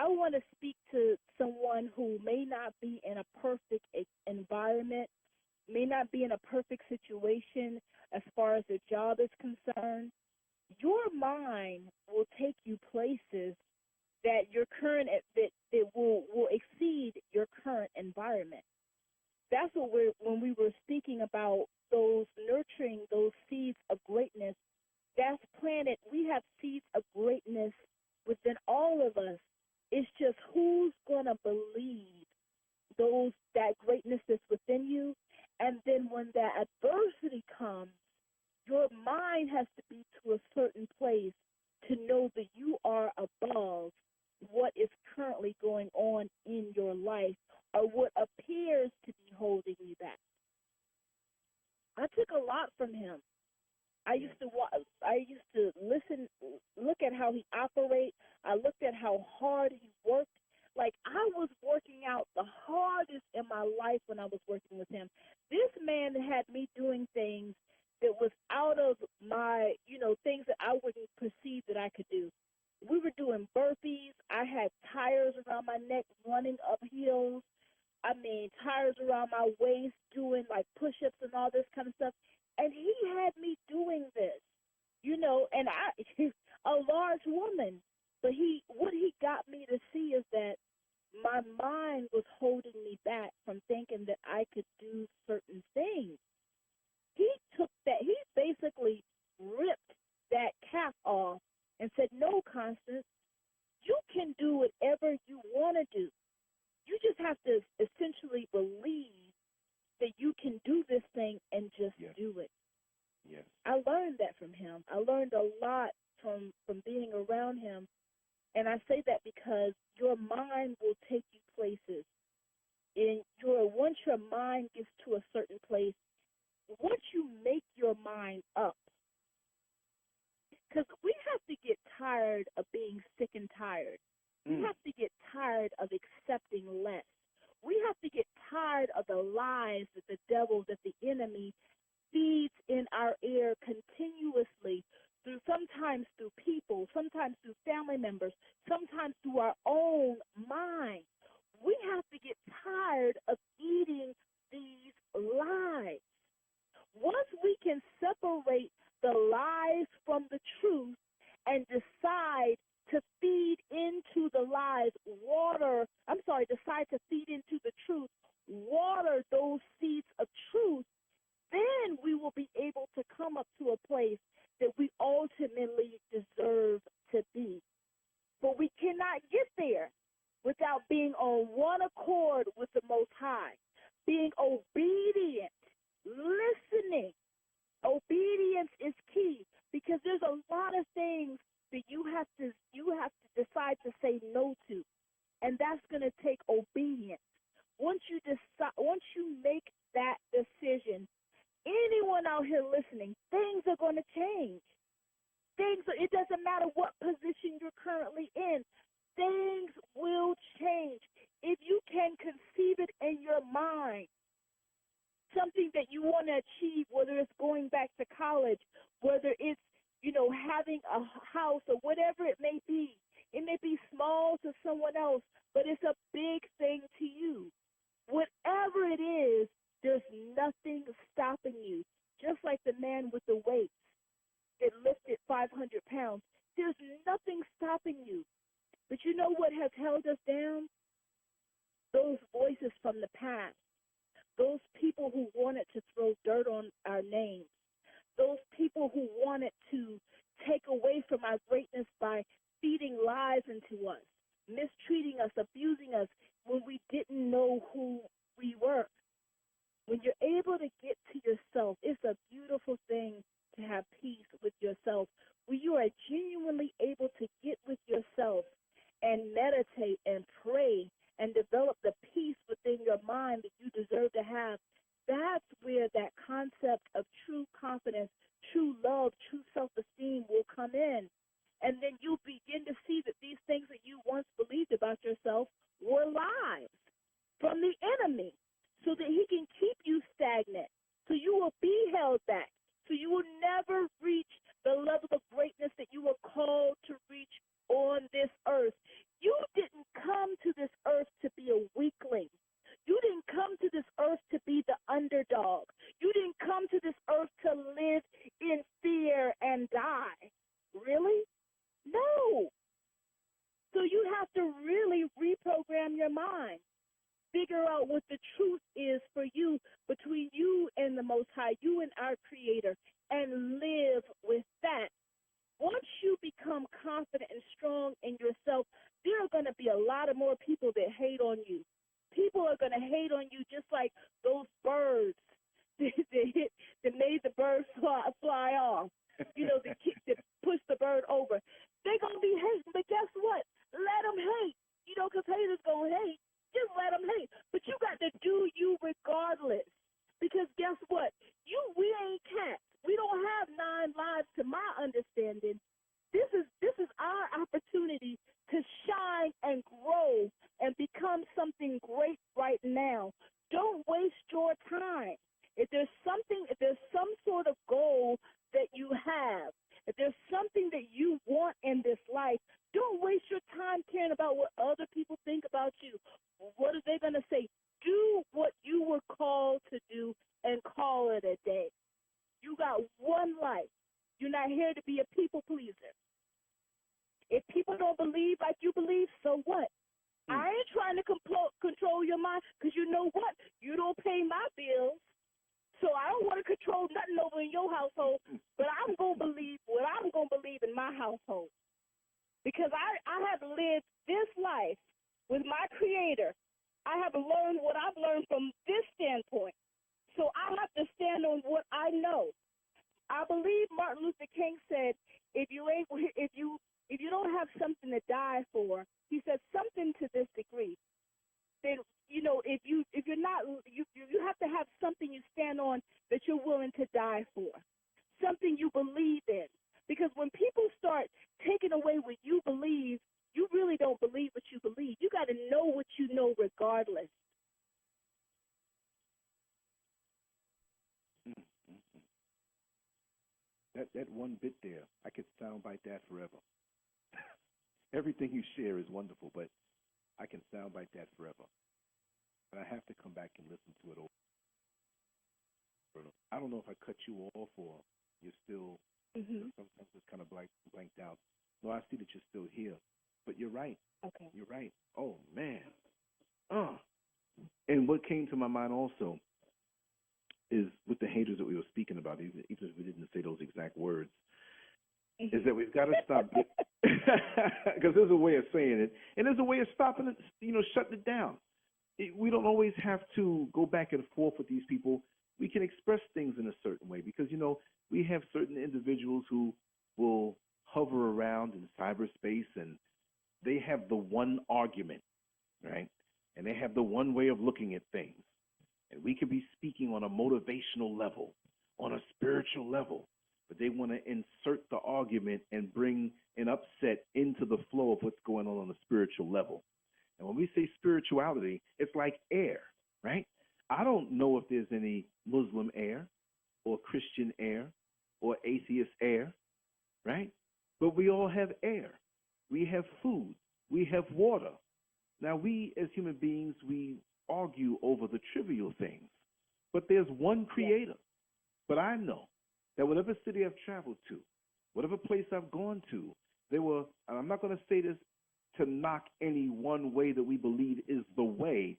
I want to speak to someone who may not be in a perfect environment, may not be in a perfect situation as far as their job is concerned. Your mind will take you places that your current that will exceed your current environment. That's what we're when we were speaking about those nurturing those seeds of greatness. That's planted. We have seeds of greatness within all of us. It's just who's gonna believe those that greatness that's within you, and then when that adversity comes, your mind has to be to a certain place to know that you are above what is currently going on in your life or what appears to be holding you back. I took a lot from him. I used to listen, look at how he operates. I looked at how hard he worked. Like I was working out the hardest in my life when I was working with him. This man had me doing things that was out of my, things that I wouldn't perceive that I could do. We were doing burpees. I had tires around my neck running up hills. I mean, tires around my waist doing like push-ups and all this kind of stuff. And he had me doing this, and a large woman. But what he got me to see is that my mind was holding me back from thinking that I could do certain things. He took that, he basically ripped that cap off and said, no, Constance, you can do whatever you want to do. You just have to essentially believe that you can do this thing and just do it. Yes. I learned that from him. I learned a lot from being around him. And I say that because your mind will take you places. Once your mind gets to a certain place, once you make your mind up, because we have to get tired of being sick and tired. We have to get tired of accepting less. We have to get tired of the lies that the devil, that the enemy feeds in our ear continuously sometimes through people, sometimes through family members, sometimes through our own mind. We have to get tired of eating these lies. Once we can separate the lies from the truth and decide to feed into the lies, decide to feed into the truth, water those seeds of truth, then we will be able to come up to a place that we ultimately deserve to be. But we cannot get there without being on one accord with the Most High, being obedient, listening. Obedience is key because there's a lot of things that you have to decide to say no to, and that's going to take obedience. Once you make that decision, anyone out here listening, things are going to change. It doesn't matter what position you're currently in. Things will change. If you can conceive it in your mind, something that you want to achieve, whether it's going back to college, whether it's, having a house or whatever it may be. It may be small to someone else, but it's a big thing to you. Whatever it is, there's nothing stopping you. Just like the man with the weights that lifted 500 pounds, there's nothing stopping you. But you know what has held us down? Those voices from the past. Those people who wanted to throw dirt on our names. Those people who wanted to take away from our greatness by feeding lies into us, mistreating us, abusing us when we didn't know who we were. When you're able to get to yourself, it's a beautiful thing to have peace with yourself. When you are genuinely able to get with yourself and meditate and pray and develop the peace within your mind that you deserve to have, that's where that concept of true confidence, true love, true self-esteem will come in. And then you begin to see that these things that you once believed about yourself were lies from the enemy, so that he can keep you stagnant, so you will be held back, so you will never reach the level of greatness that you were called to reach on this earth. You didn't have to really reprogram your mind. Figure out what the truth is for you, between you and the Most High, you and our Creator, and live with that. Once you become confident and strong in yourself, there are going to be a lot of more people that hate on you. People are going to hate on you just like those birds that made the bird fly off. You know, that push the bird over. They're going to be hating, but guess what? Let them hate. You know, because haters going to hate. Just let them hate. But you got to do you regardless. Because guess what? We ain't cats. We don't have 9 lives to my understanding. This is our opportunity to shine and grow and become something great right now. Don't waste your time. If there's some sort of goal that you have, if there's something that you want in this life, don't waste your time caring about what other people think about you. What are they going to say? Do what you were called to do and call it a day. You got one life. You're not here to be a people pleaser. If people don't believe like you believe, so what? I ain't trying to control your mind, because you know what? You don't pay my bills. So I don't want to control nothing over in your household, but I'm going to believe what I'm going to believe in my household. Because I have lived this life with my Creator. I have learned what I've learned from this standpoint. So I have to stand on what I know. I believe Martin Luther King said, if you don't have something to die for, he said something to this degree. Then if you're not, you have to have something you stand on that you're willing to die for, something you believe in. Because when people start taking away what you believe, you really don't believe what you believe. You got to know what you know regardless. That one bit there, I could soundbite that forever. Everything you share is wonderful, but I can soundbite that forever. But I have to come back and listen to it over. I don't know if I cut you off or you're still, sometimes it's kind of blanked out. No, I see that you're still here. But you're right. Okay. You're right. Oh, man. And what came to my mind also is with the haters that we were speaking about, even if we didn't say those exact words, is that we've got to stop, because there's a way of saying it, and there's a way of stopping it, shutting it down. We don't always have to go back and forth with these people. We can express things in a certain way because, we have certain individuals who will hover around in cyberspace and they have the one argument, right? And they have the one way of looking at things. And we could be speaking on a motivational level, on a spiritual level, but they want to insert the argument and bring an upset into the flow of what's going on the spiritual level. And when we say spirituality, it's like air, right? I don't know if there's any Muslim air or Christian air or atheist air, right? But we all have air. We have food. We have water. Now, we as human beings, we argue over the trivial things, but there's one Creator. But I know that whatever city I've traveled to, whatever place I've gone to, and I'm not going to say this to knock any one way that we believe is the way.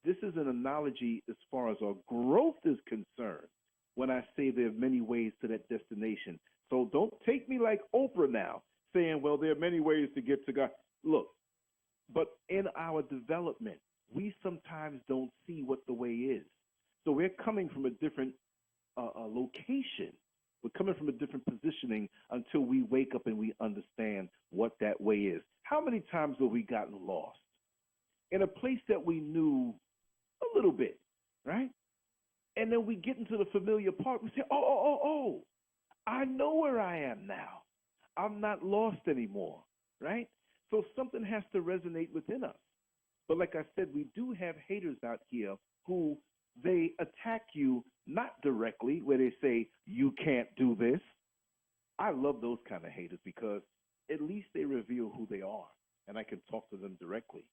This is an analogy as far as our growth is concerned when I say there are many ways to that destination. So don't take me like Oprah now, saying, well, there are many ways to get to God. Look, but in our development, we sometimes don't see what the way is. So we're coming from a different location. We're coming from a different positioning until we wake up and we understand what that way is. How many times have we gotten lost in a place that we knew a little bit, right? And then we get into the familiar part. We say, oh, I know where I am now. I'm not lost anymore, right? So something has to resonate within us. But like I said, we do have haters out here who they attack you not directly, where they say, you can't do this. I love those kind of haters because at least they reveal who they are, and I can talk to them directly.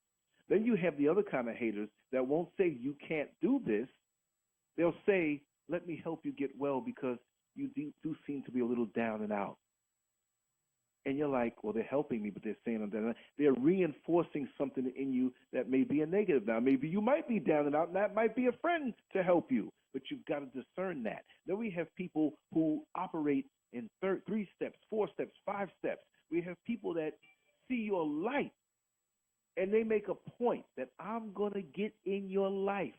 Then you have the other kind of haters that won't say you can't do this. They'll say, let me help you get well because you do seem to be a little down and out. And you're like, well, they're helping me, but they're saying that they're reinforcing something in you that may be a negative. Now, maybe you might be down and out, and that might be a friend to help you, but you've got to discern that. Then we have people who operate in 3 steps, 4 steps, 5 steps. We have people that see your light, and they make a point that I'm going to get in your life.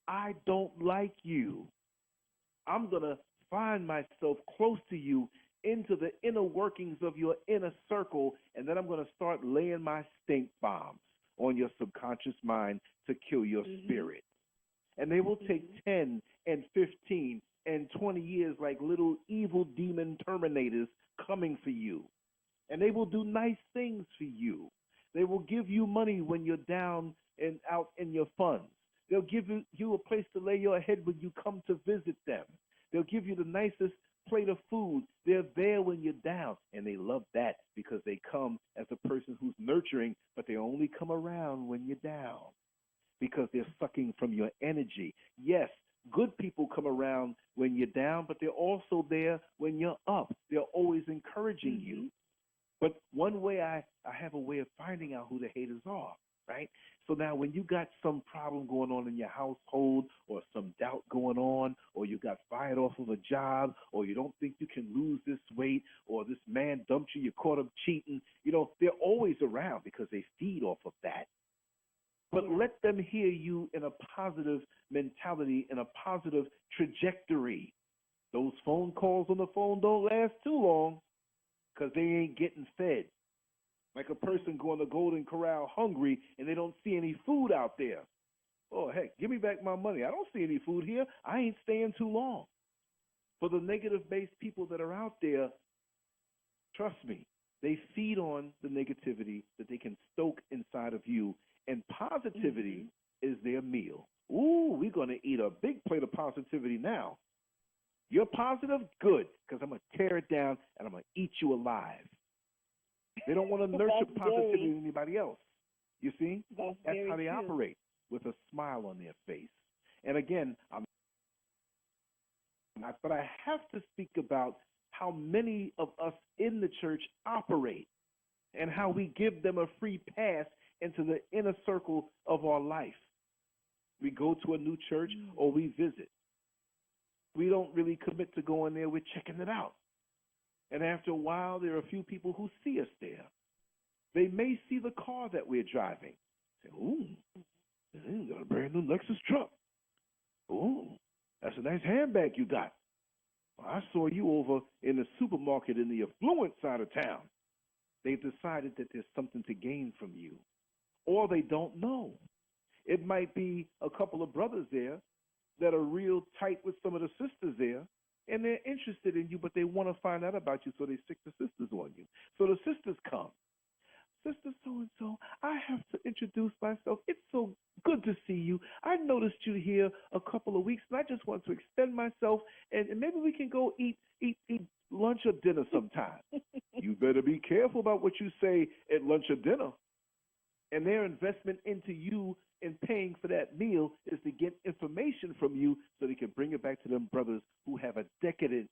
I don't like you. I'm going to find myself close to you into the inner workings of your inner circle, and then I'm going to start laying my stink bombs on your subconscious mind to kill your spirit. And they will take 10 and 15 and 20 years like little evil demon terminators coming for you. And they will do nice things for you. They will give you money when you're down and out in your funds. They'll give you a place to lay your head when you come to visit them. They'll give you the nicest plate of food. They're there when you're down, and they love that because they come as a person who's nurturing, but they only come around when you're down because they're sucking from your energy. Yes, good people come around when you're down, but they're also there when you're up. They're always encouraging you. But one way I have a way of finding out who the haters are, right? So now when you got some problem going on in your household or some doubt going on or you got fired off of a job or you don't think you can lose this weight or this man dumped you, you caught him cheating, they're always around because they feed off of that. But let them hear you in a positive mentality, in a positive trajectory. Those phone calls on the phone don't last too long because they ain't getting fed. Like a person going to Golden Corral hungry and they don't see any food out there. Oh, heck, give me back my money. I don't see any food here. I ain't staying too long. For the negative-based people that are out there, trust me, they feed on the negativity that they can stoke inside of you, and positivity is their meal. Ooh, we're going to eat a big plate of positivity now. You're positive? Good, because I'm going to tear it down and I'm going to eat you alive. They don't want to nurture positivity in anybody else. You see? That's how they operate, with a smile on their face. And again, but I have to speak about how many of us in the church operate and how we give them a free pass into the inner circle of our life. We go to a new church or we visit. We don't really commit to going there. We're checking it out. And after a while, there are a few people who see us there. They may see the car that we're driving. Say, ooh, you got a brand new Lexus truck. Ooh, that's a nice handbag you got. Well, I saw you over in the supermarket in the affluent side of town. They've decided that there's something to gain from you. Or they don't know. It might be a couple of brothers there that are real tight with some of the sisters there, and they're interested in you, but they want to find out about you, so they stick the sisters on you. So the sisters come. Sister so-and-so, I have to introduce myself. It's so good to see you. I noticed you here a couple of weeks, and I just want to extend myself, and maybe we can go eat lunch or dinner sometime. You better be careful about what you say at lunch or dinner. And their investment into you and paying for that meal is to get information from you so they can bring it back to them brothers who have a decadent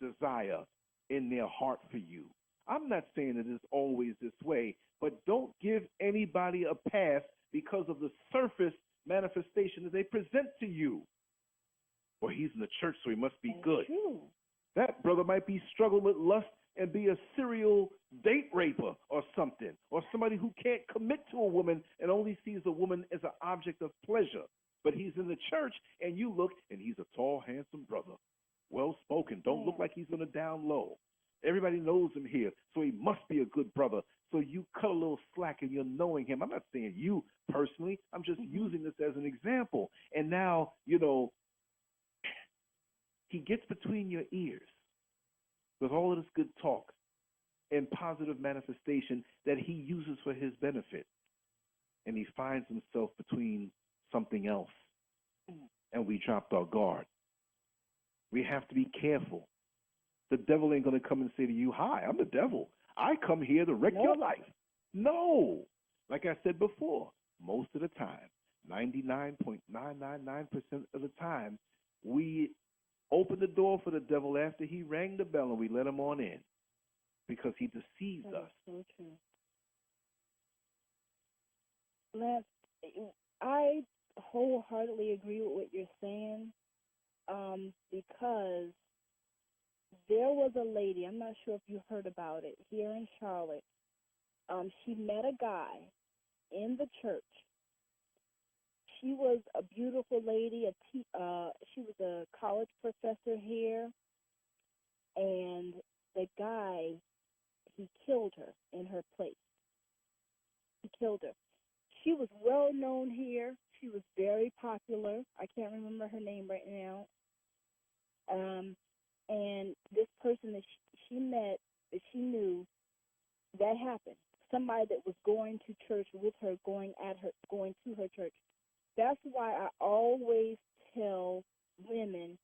desire in their heart for you. I'm not saying it is always this way, but don't give anybody a pass because of the surface manifestation that they present to you. Well, he's in the church, so he must be good. That brother might be struggling with lust and be a serial date raper or something, or somebody who can't commit to a woman and only sees a woman as an object of pleasure. But he's in the church, and you look, and he's a tall, handsome brother, well-spoken, don't look like he's on the down low. Everybody knows him here, so he must be a good brother. So you cut a little slack and you're knowing him. I'm not saying you personally. I'm just using this as an example. And now, he gets between your ears with all of this good talk and positive manifestation that he uses for his benefit. And he finds himself between something else. And we dropped our guard. We have to be careful. The devil ain't going to come and say to you, hi, I'm the devil. I come here to wreck your life. No. Like I said before, most of the time, 99.999% of the time, we open the door for the devil after he rang the bell and we let him on in. because he deceives That us. is so true. Lance, I wholeheartedly agree with what you're saying, because there was a lady, I'm not sure if you heard about it, here in Charlotte. She met a guy in the church. She was a beautiful lady. She was a college professor here, and the guy, he killed her in her place. He killed her. She was well known here. She was very popular. I can't remember her name right now. And this person that she met, that she knew, that happened. Somebody that was going to church with her, going to her church. That's why I always tell women,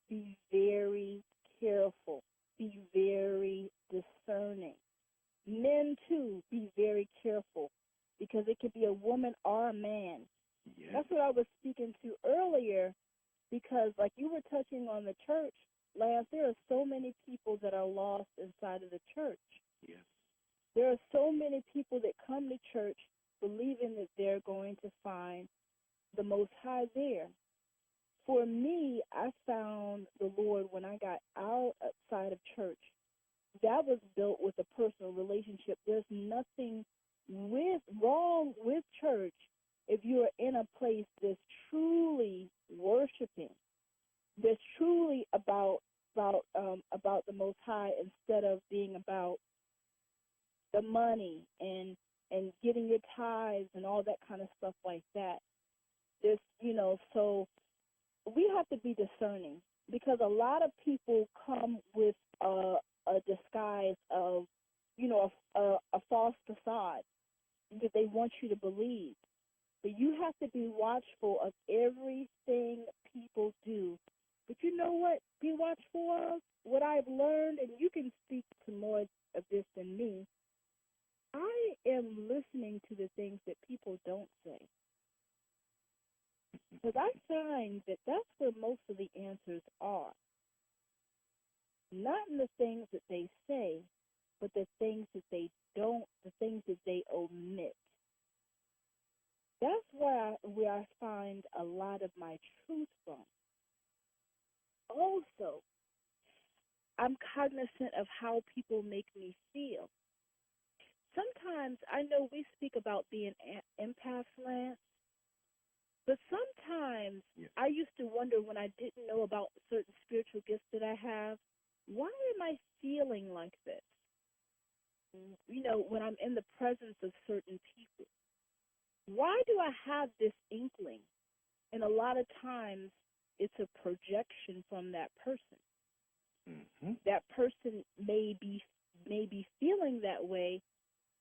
be very careful, be very discerning. Men, too, be very careful, because it could be a woman or a man. Yes. That's what I was speaking to earlier, because like you were touching on the church, Lance, there are so many people that are lost inside of the church. Yes. There are so many people that come to church believing that they're going to find the Most High there. For me, I found the Lord when I got outside of church. That was built with a personal relationship. There's nothing wrong with church if you are in a place that's truly worshiping, that's truly about the Most High, instead of being about the money and getting your tithes and all that kind of stuff like that. So we have to be discerning, because a lot of people come with a disguise of, a false facade that they want you to believe. But you have to be watchful of everything people do. But you know what? Be watchful of what I've learned, and you can speak to more of this than me. I am listening to the things that people don't say. Because I find that that's where most of the answers are. Not in the things that they say, but the things that they don't, the things that they omit. That's where I find a lot of my truth from. Also, I'm cognizant of how people make me feel. Sometimes, I know we speak about being empaths, Lance, but sometimes I used to wonder, when I didn't know about certain spiritual gifts that I have, why am I feeling like this? When I'm in the presence of certain people, why do I have this inkling? And a lot of times it's a projection from that person. Mm-hmm. That person may be feeling that way,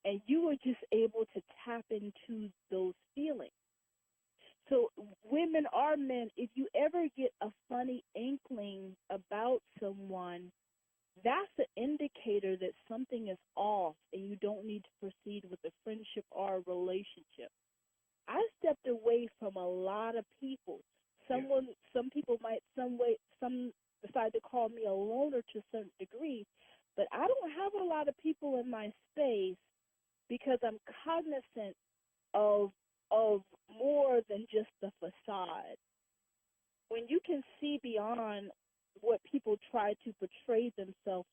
and you were just able to tap into those feelings. So women or men, if you ever get a funny inkling about someone, that's an indicator that something is off and you don't need to proceed with a friendship or a relationship. I stepped away from a lot of people. Some people might some decide to call me a loner to a certain degree, but I don't have a lot of people in my space, because I'm cognizant of more than just the facade. When you can see beyond what people try to betray themselves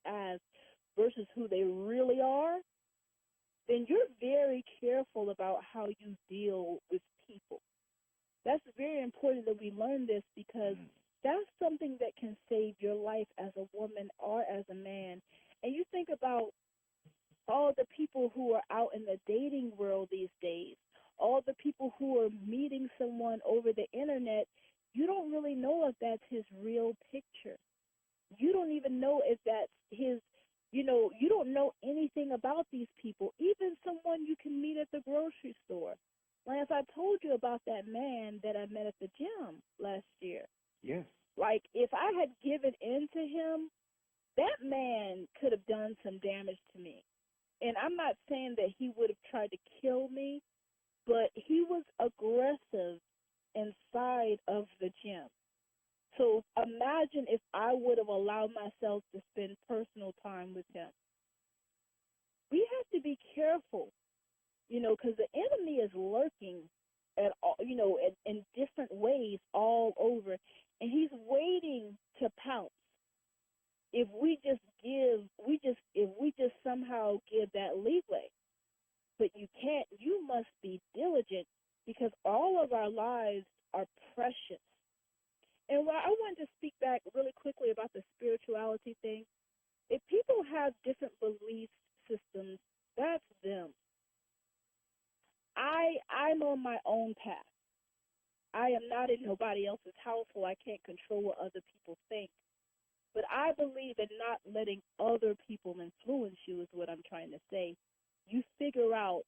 as versus who they really are, then you're very careful about how you deal with people. That's very important that we learn this, because that's something that can save your life as a woman or as a man. And you think about all the people who are out in the dating world these days, all the people who are meeting someone over the internet, you don't really know if that's his real picture. You don't even know if that's his, you don't know anything about these people, even someone you can meet at the grocery store. Lance, I told you about that man that I met at the gym last year. Yes. Like, if I had given in to him, that man could have done some damage to me. And I'm not saying that he would have tried to kill me, but he was aggressive inside of the gym. So imagine if I would have allowed myself to spend personal but you must be diligent because all of our lives are precious. And while I wanted to speak back really quickly about the spirituality thing, if people have different belief systems, that's them. I'm on my own path. I am not in nobody else's household. I can't control what other people think. But I believe in not letting other people influence you is what I'm trying to say. You figure out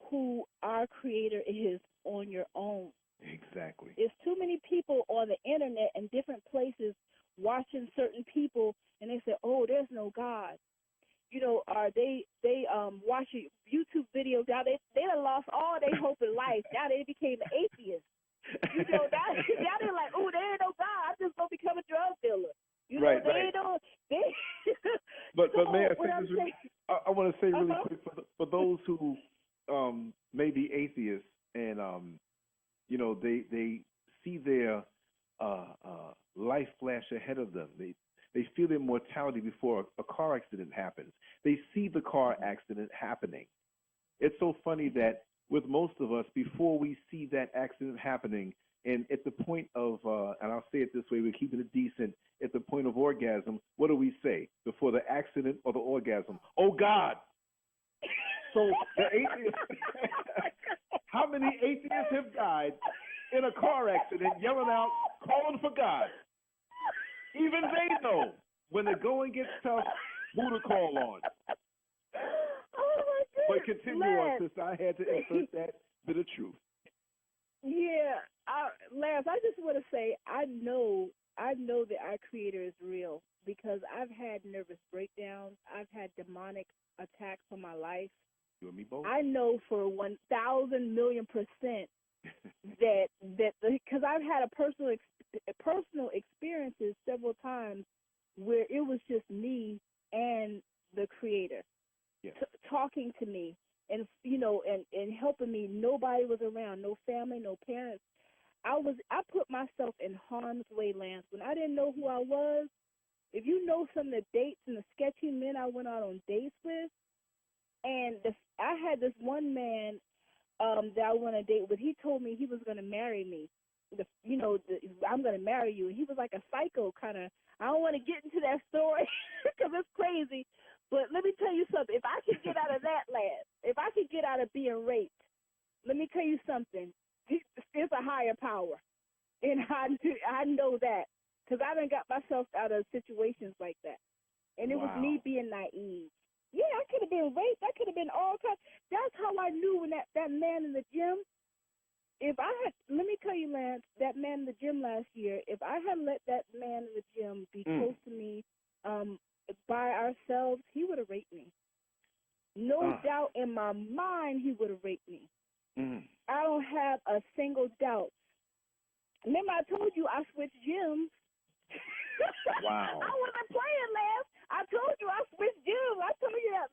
who our Creator is on your own. Exactly. There's too many people on the internet and different places watching certain people, and they say, "Oh, there's no God." You know, they watch a YouTube video. Now they done lost all their hope in life. Now they became atheists. You know, now they're like, "Oh, there ain't no God. I'm just gonna become a drug dealer." You know, right, they right. don't. They. But so may I say this? I want to say really quick for those who may be atheists and you know they see their life flash ahead of them. They feel their mortality before a car accident happens. They see the car accident happening. It's so funny that with most of us, before we see that accident happening, and at the point of, and I'll say it this way, we're keeping it decent, at the point of orgasm, what do we say before the accident or the orgasm? Oh, God. So the atheists, how many atheists have died in a car accident yelling out, calling for God? Even they know when the going gets tough, who to call on. Oh my goodness. But continue on, sister. I had to insert that bit of truth. Yeah, Lance, I just want to say I know that our Creator is real because I've had nervous breakdowns. I've had demonic attacks on my life. You and me both. I know for 1,000,000,000% that because I've had a personal experiences several times where it was just me and the Creator talking to me and and helping me. Nobody was around, no family, no parents. I put myself in harm's way, Lance, when I didn't know who I was. If you know some of the dates and the sketchy men I went out on dates with, and I had this one man that I went on a date with. He told me he was going to marry me. I'm going to marry you. And he was like a psycho kind of. I don't want to get into that story because it's crazy. But let me tell you something. If I could get out of that, lad, if I could get out of being raped, let me tell you something. It's a higher power. And I know that because I done got myself out of situations like that. And it was me being naive. Yeah, I could have been raped. I could have been all kinds. That's how I knew when that man in the gym. If I had, let me tell you, Lance, that man in the gym last year. If I had let that man in the gym be close to me, by ourselves, he would have raped me. No doubt in my mind, he would have raped me. I don't have a single doubt. Remember, I told you I switched gyms. Wow. I wasn't playing, Lance. I told you I switched gyms. I told you that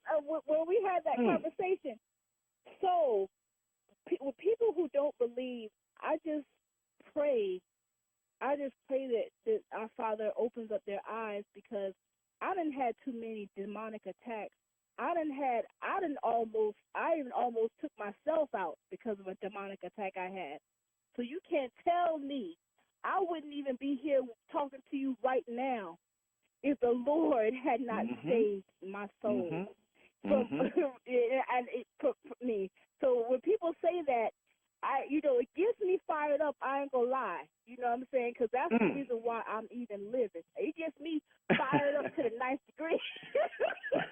when we had that conversation. So, with people who don't believe, I just pray that our Father opens up their eyes because I done had too many demonic attacks. I even almost took myself out because of a demonic attack I had. So you can't tell me I wouldn't even be here talking to you right now if the Lord had not saved my soul from me. So when people say that, it gets me fired up. I ain't gonna lie. You know what I'm saying? Because that's the reason why I'm even living. It gets me fired up to the ninth degree.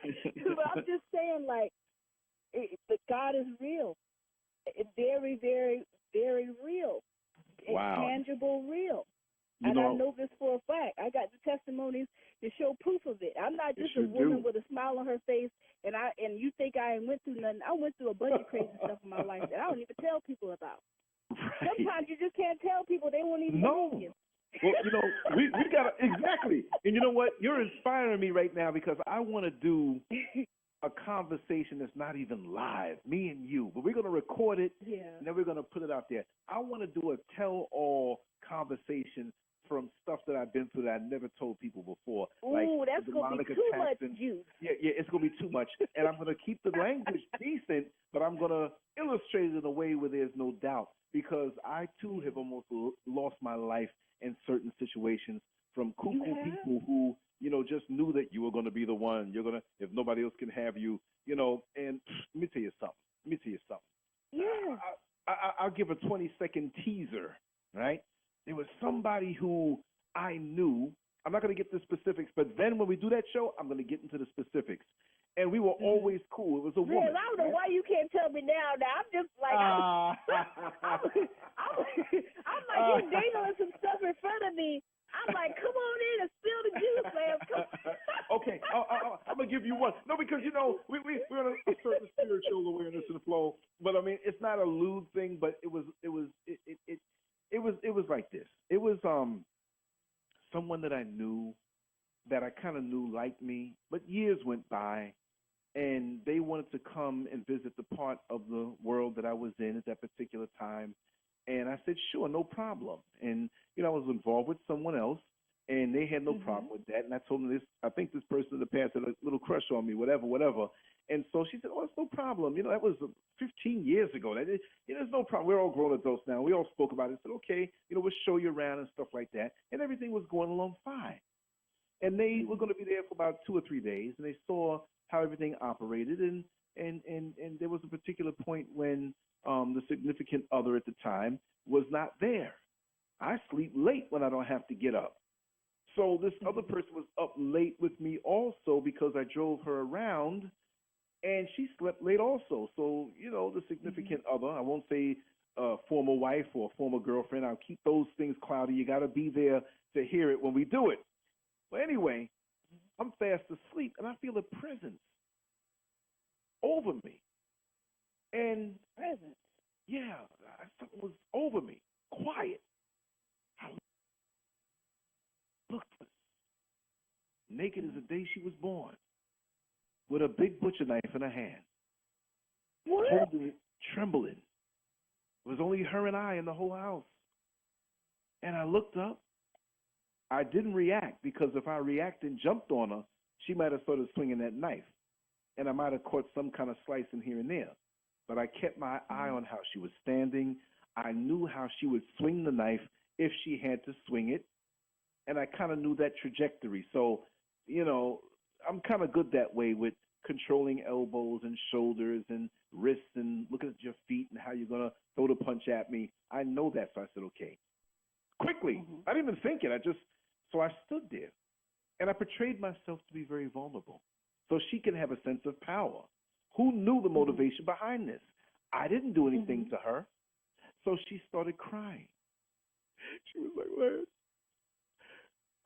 But I'm just saying, like, but God is real. Very, very, very real. Tangible, real. I know this for a fact. I got the testimonies to show proof of it. I'm not just a woman with a smile on her face, and you think I ain't went through nothing. I went through a bunch of crazy stuff in my life that I don't even tell people about. Right. Sometimes you just can't tell people; they won't even believe you. Well, we got exactly. And you know what? You're inspiring me right now because I want to do a conversation that's not even live, me and you, but we're going to record it, and then we're going to put it out there. I want to do a tell-all conversation from stuff that I've been through that I never told people before. Ooh, like that's going to be too much juice. Yeah, it's going to be too much. And I'm going to keep the language decent, but I'm going to illustrate it in a way where there's no doubt. Because I, too, have almost lost my life in certain situations from cuckoo people who, just knew that you were going to be the one. You're going to, if nobody else can have you, and let me tell you something. Yeah. I'll give a 20-second teaser, right? There was somebody who I knew. I'm not going to get the specifics, but then when we do that show, I'm going to get into the specific. And we were always cool. It was a woman. I don't know why you can't tell me now. I'm just like, I'm like, you're dangling some stuff in front of me. I'm like, come on in and spill the juice, man. Okay, I'm gonna give you one. No, because we're on a certain spiritual awareness and flow. But I mean, it's not a lewd thing, but it was like this. It was someone that I knew, that I kind of knew liked me, but years went by, and they wanted to come and visit the part of the world that I was in at that particular time. And I said, sure, no problem. And, I was involved with someone else, and they had no problem with that. And I told them this, I think this person in the past had a little crush on me, whatever. And so she said, oh, it's no problem. That was 15 years ago. There's no problem. We're all grown adults now. We all spoke about it. I said, okay, we'll show you around and stuff like that. And everything was going along fine. And they were going to be there for about 2 or 3 days, and they saw how everything operated. And there was a particular point when the significant other at the time was not there. I sleep late when I don't have to get up. So this other person was up late with me also because I drove her around, and she slept late also. So, the significant other, I won't say former wife or former girlfriend, I'll keep those things cloudy. You got to be there to hear it when we do it. But anyway, I'm fast asleep, and I feel a presence over me. And presence? Yeah, something was over me, quiet. I looked at her, naked as the day she was born, with a big butcher knife in her hand, holding it, trembling. It was only her and I in the whole house. And I looked up. I didn't react, because if I reacted and jumped on her, she might have started swinging that knife, and I might have caught some kind of slicing here and there. But I kept my eye on how she was standing. I knew how she would swing the knife if she had to swing it, and I kind of knew that trajectory. So, I'm kind of good that way with controlling elbows and shoulders and wrists and looking at your feet and how you're going to throw the punch at me. I know that, so I said, okay. Quickly. I didn't even think it. So I stood there, and I portrayed myself to be very vulnerable so she can have a sense of power. Who knew the motivation behind this? I didn't do anything to her. So she started crying. She was like, Lance,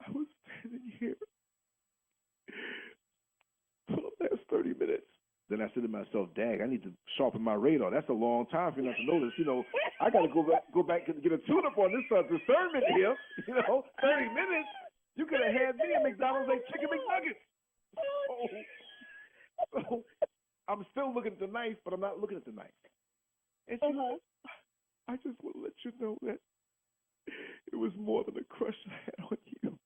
I was standing here for the last 30 minutes. Then I said to myself, dang, I need to sharpen my radar. That's a long time for you not to notice. I got to go back and get a tune-up on this discernment here. 30 minutes. You could have had me at McDonald's like chicken McNuggets. So I'm still looking at the knife, but I'm not looking at the knife. And she said, I just want to let you know that it was more than a crush I had on you.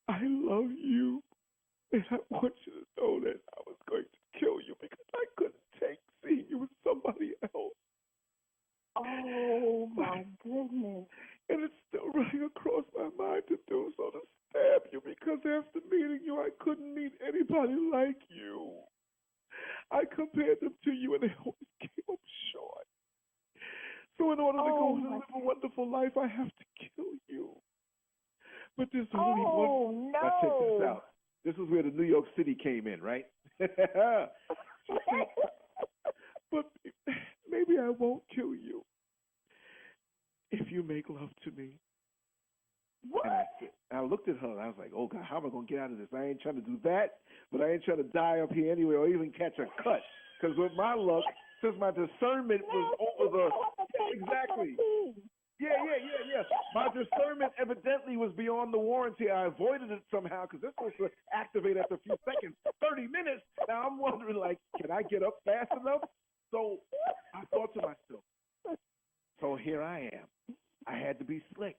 I love you, and I want you to know that I was going to kill you because I couldn't take seeing you with somebody else. Oh, my goodness. And it's still running across my mind to do so, to stab you, because after meeting you, I couldn't meet anybody like you. I compared them to you, and they always came up short. So in order to go and live a wonderful life, I have to kill you. But there's only one. No. Now check this out. This is where the New York City came in, right? But maybe I won't kill you if you make love to me. What? And I looked at her, and I was like, oh, God, how am I going to get out of this? I ain't trying to do that, but I ain't trying to die up here anyway or even catch a cut. Because with my luck, since my discernment was over the... Exactly. Yeah. My discernment evidently was beyond the warranty. I avoided it somehow because it's supposed to activate after a few seconds. 30 minutes. Now I'm wondering, can I get up fast enough? So I thought to myself, so here I am. I had to be slick.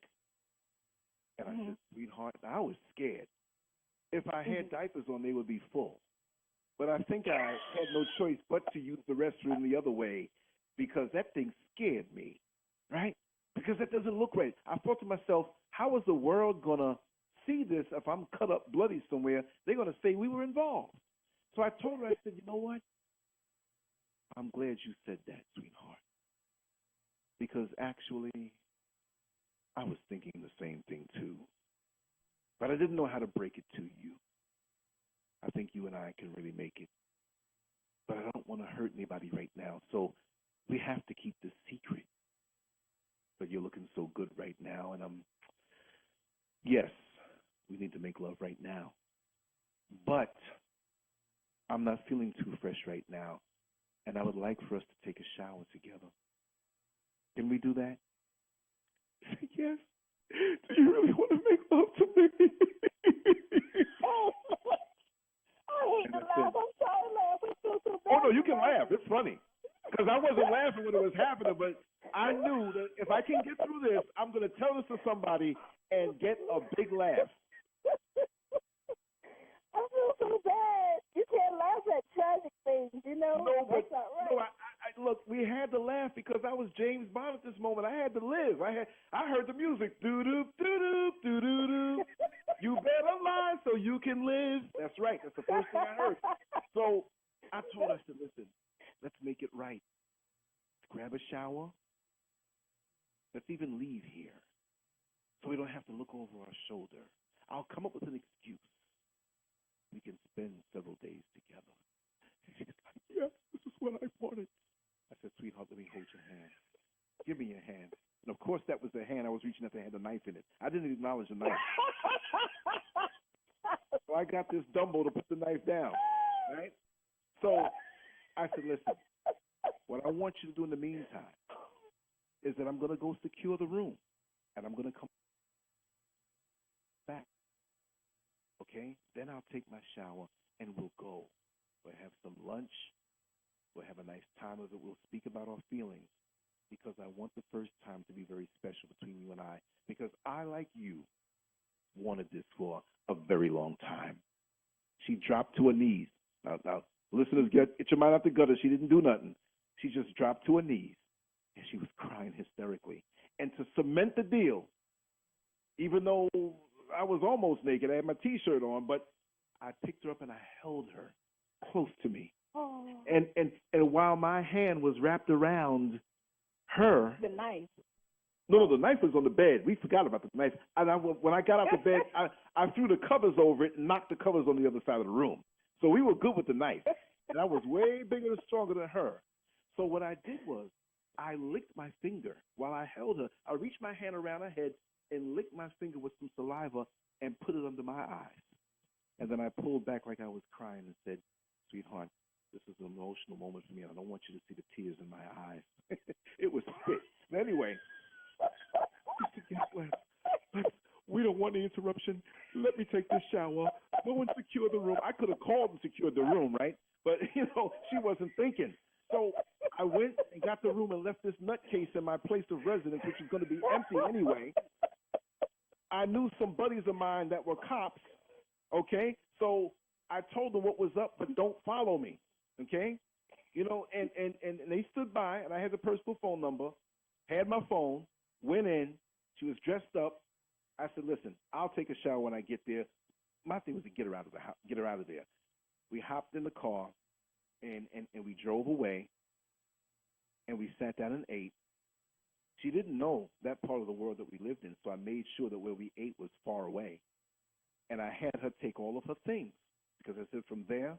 And I said, sweetheart, I was scared. If I had diapers on, they would be full. But I think I had no choice but to use the restroom the other way because that thing scared me, right? Because that doesn't look right. I thought to myself, how is the world going to see this if I'm cut up bloody somewhere? They're going to say we were involved. So I told her, I said, you know what? I'm glad you said that, sweetheart. Because actually, I was thinking the same thing too. But I didn't know how to break it to you. I think you and I can really make it. But I don't want to hurt anybody right now. So we have to keep this secret. But you're looking so good right now. And yes, we need to make love right now. But I'm not feeling too fresh right now. And I would like for us to take a shower together. Can we do that? Yes. Do you really want to make love to me? I hate to laugh. I'm sorry to laugh. I feel so bad. Oh, no, you can laugh. It's funny. Because I wasn't laughing when it was happening, but I knew that if I can get through this, I'm going to tell this to somebody and get a big laugh. I feel so bad. You can't laugh at tragic things, you know? No, but that's not right. no, look, we had to laugh because I was James Bond at this moment. I had to live. I heard the music. Doo-doo, doo-doo, doo-doo-doo. You better lie so you can live. That's right. That's the first thing I heard. So I told her, I said, listen, let's make it right. Grab a shower. Let's even leave here so we don't have to look over our shoulder. I'll come up with an excuse. We can spend several days together. And she's like, yes, this is what I wanted. I said, sweetheart, let me hold your hand. Give me your hand. And of course, that was the hand I was reaching up that had the knife in it. I didn't acknowledge the knife. So I got this Dumbo to put the knife down, right? So I said, listen, what I want you to do in the meantime is that I'm going to go secure the room, and I'm going to come back, okay? Then I'll take my shower, and we'll go. We'll have some lunch. We'll have a nice time of it. We'll speak about our feelings because I want the first time to be very special between you and I because I, like you, wanted this for a very long time. She dropped to her knees. Now listeners, get your mind out the gutter. She didn't do nothing. She just dropped to her knees, and she was crying hysterically. And to cement the deal, even though I was almost naked, I had my T-shirt on, but I picked her up and I held her close to me. Oh. And while my hand was wrapped around her, the knife. No, the knife was on the bed. We forgot about the knife. And when I got out the bed, I threw the covers over it and knocked the covers on the other side of the room. So we were good with the knife. And I was way bigger and stronger than her. So what I did was I licked my finger while I held her. I reached my hand around her head and licked my finger with some saliva and put it under my eyes. And then I pulled back like I was crying and said, sweetheart, this is an emotional moment for me, and I don't want you to see the tears in my eyes. It was fit. Anyway, we don't want the interruption. Let me take this shower. Go and secure the room. I could have called and secured the room, right? But, she wasn't thinking. So I went and got the room and left this nutcase in my place of residence, which was going to be empty anyway. I knew some buddies of mine that were cops, okay? So I told them what was up, but don't follow me, okay? And they stood by, and I had the personal phone number, had my phone, went in. She was dressed up. I said, listen, I'll take a shower when I get there. My thing was to get her out of the house, get her out of there. We hopped in the car, and we drove away, and we sat down and ate. She didn't know that part of the world that we lived in, so I made sure that where we ate was far away. And I had her take all of her things because I said from there,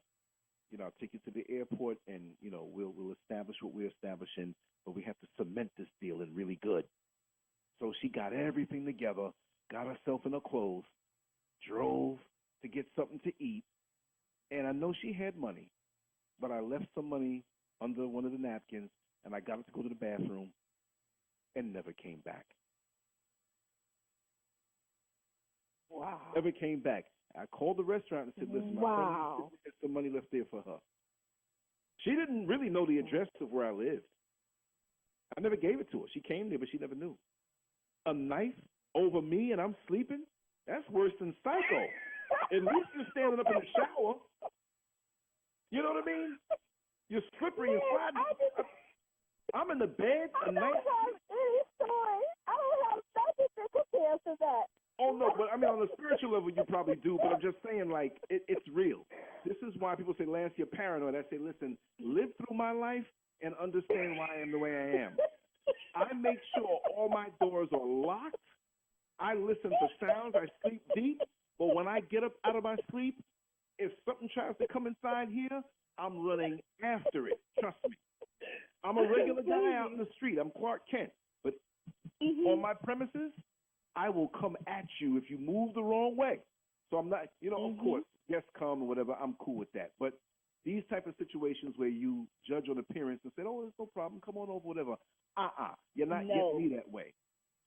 I'll take you to the airport and, we'll establish what we're establishing, but we have to cement this deal in really good. So she got everything together, got herself in her clothes, drove to get something to eat, and I know she had money, but I left some money under one of the napkins, and I got her to go to the bathroom and never came back. Wow. Never came back. I called the restaurant and said, listen, my friend, there's some money left there for her. She didn't really know the address of where I lived. I never gave it to her. She came there, but she never knew. A knife over me and I'm sleeping, that's worse than psycho. At least you're standing up in the shower. You know what I mean? You're slippery and sliding. I'm in the bed I a don't night. have any story. I don't have nothing to compare to that. Oh no, but I mean on a spiritual level you probably do, but I'm just saying like it's real. This is why people say, Lance, you're paranoid. I say, listen, live through my life and understand why I am the way I am. I make sure all my doors are locked. I listen for sounds. I sleep deep. But when I get up out of my sleep, if something tries to come inside here, I'm running after it. Trust me. I'm a regular guy out in the street. I'm Clark Kent. But on my premises, I will come at you if you move the wrong way. So I'm not, of course, guests come or whatever, I'm cool with that. But these type of situations where you judge on appearance and say, oh, there's no problem, come on over, whatever. You're not getting me that way.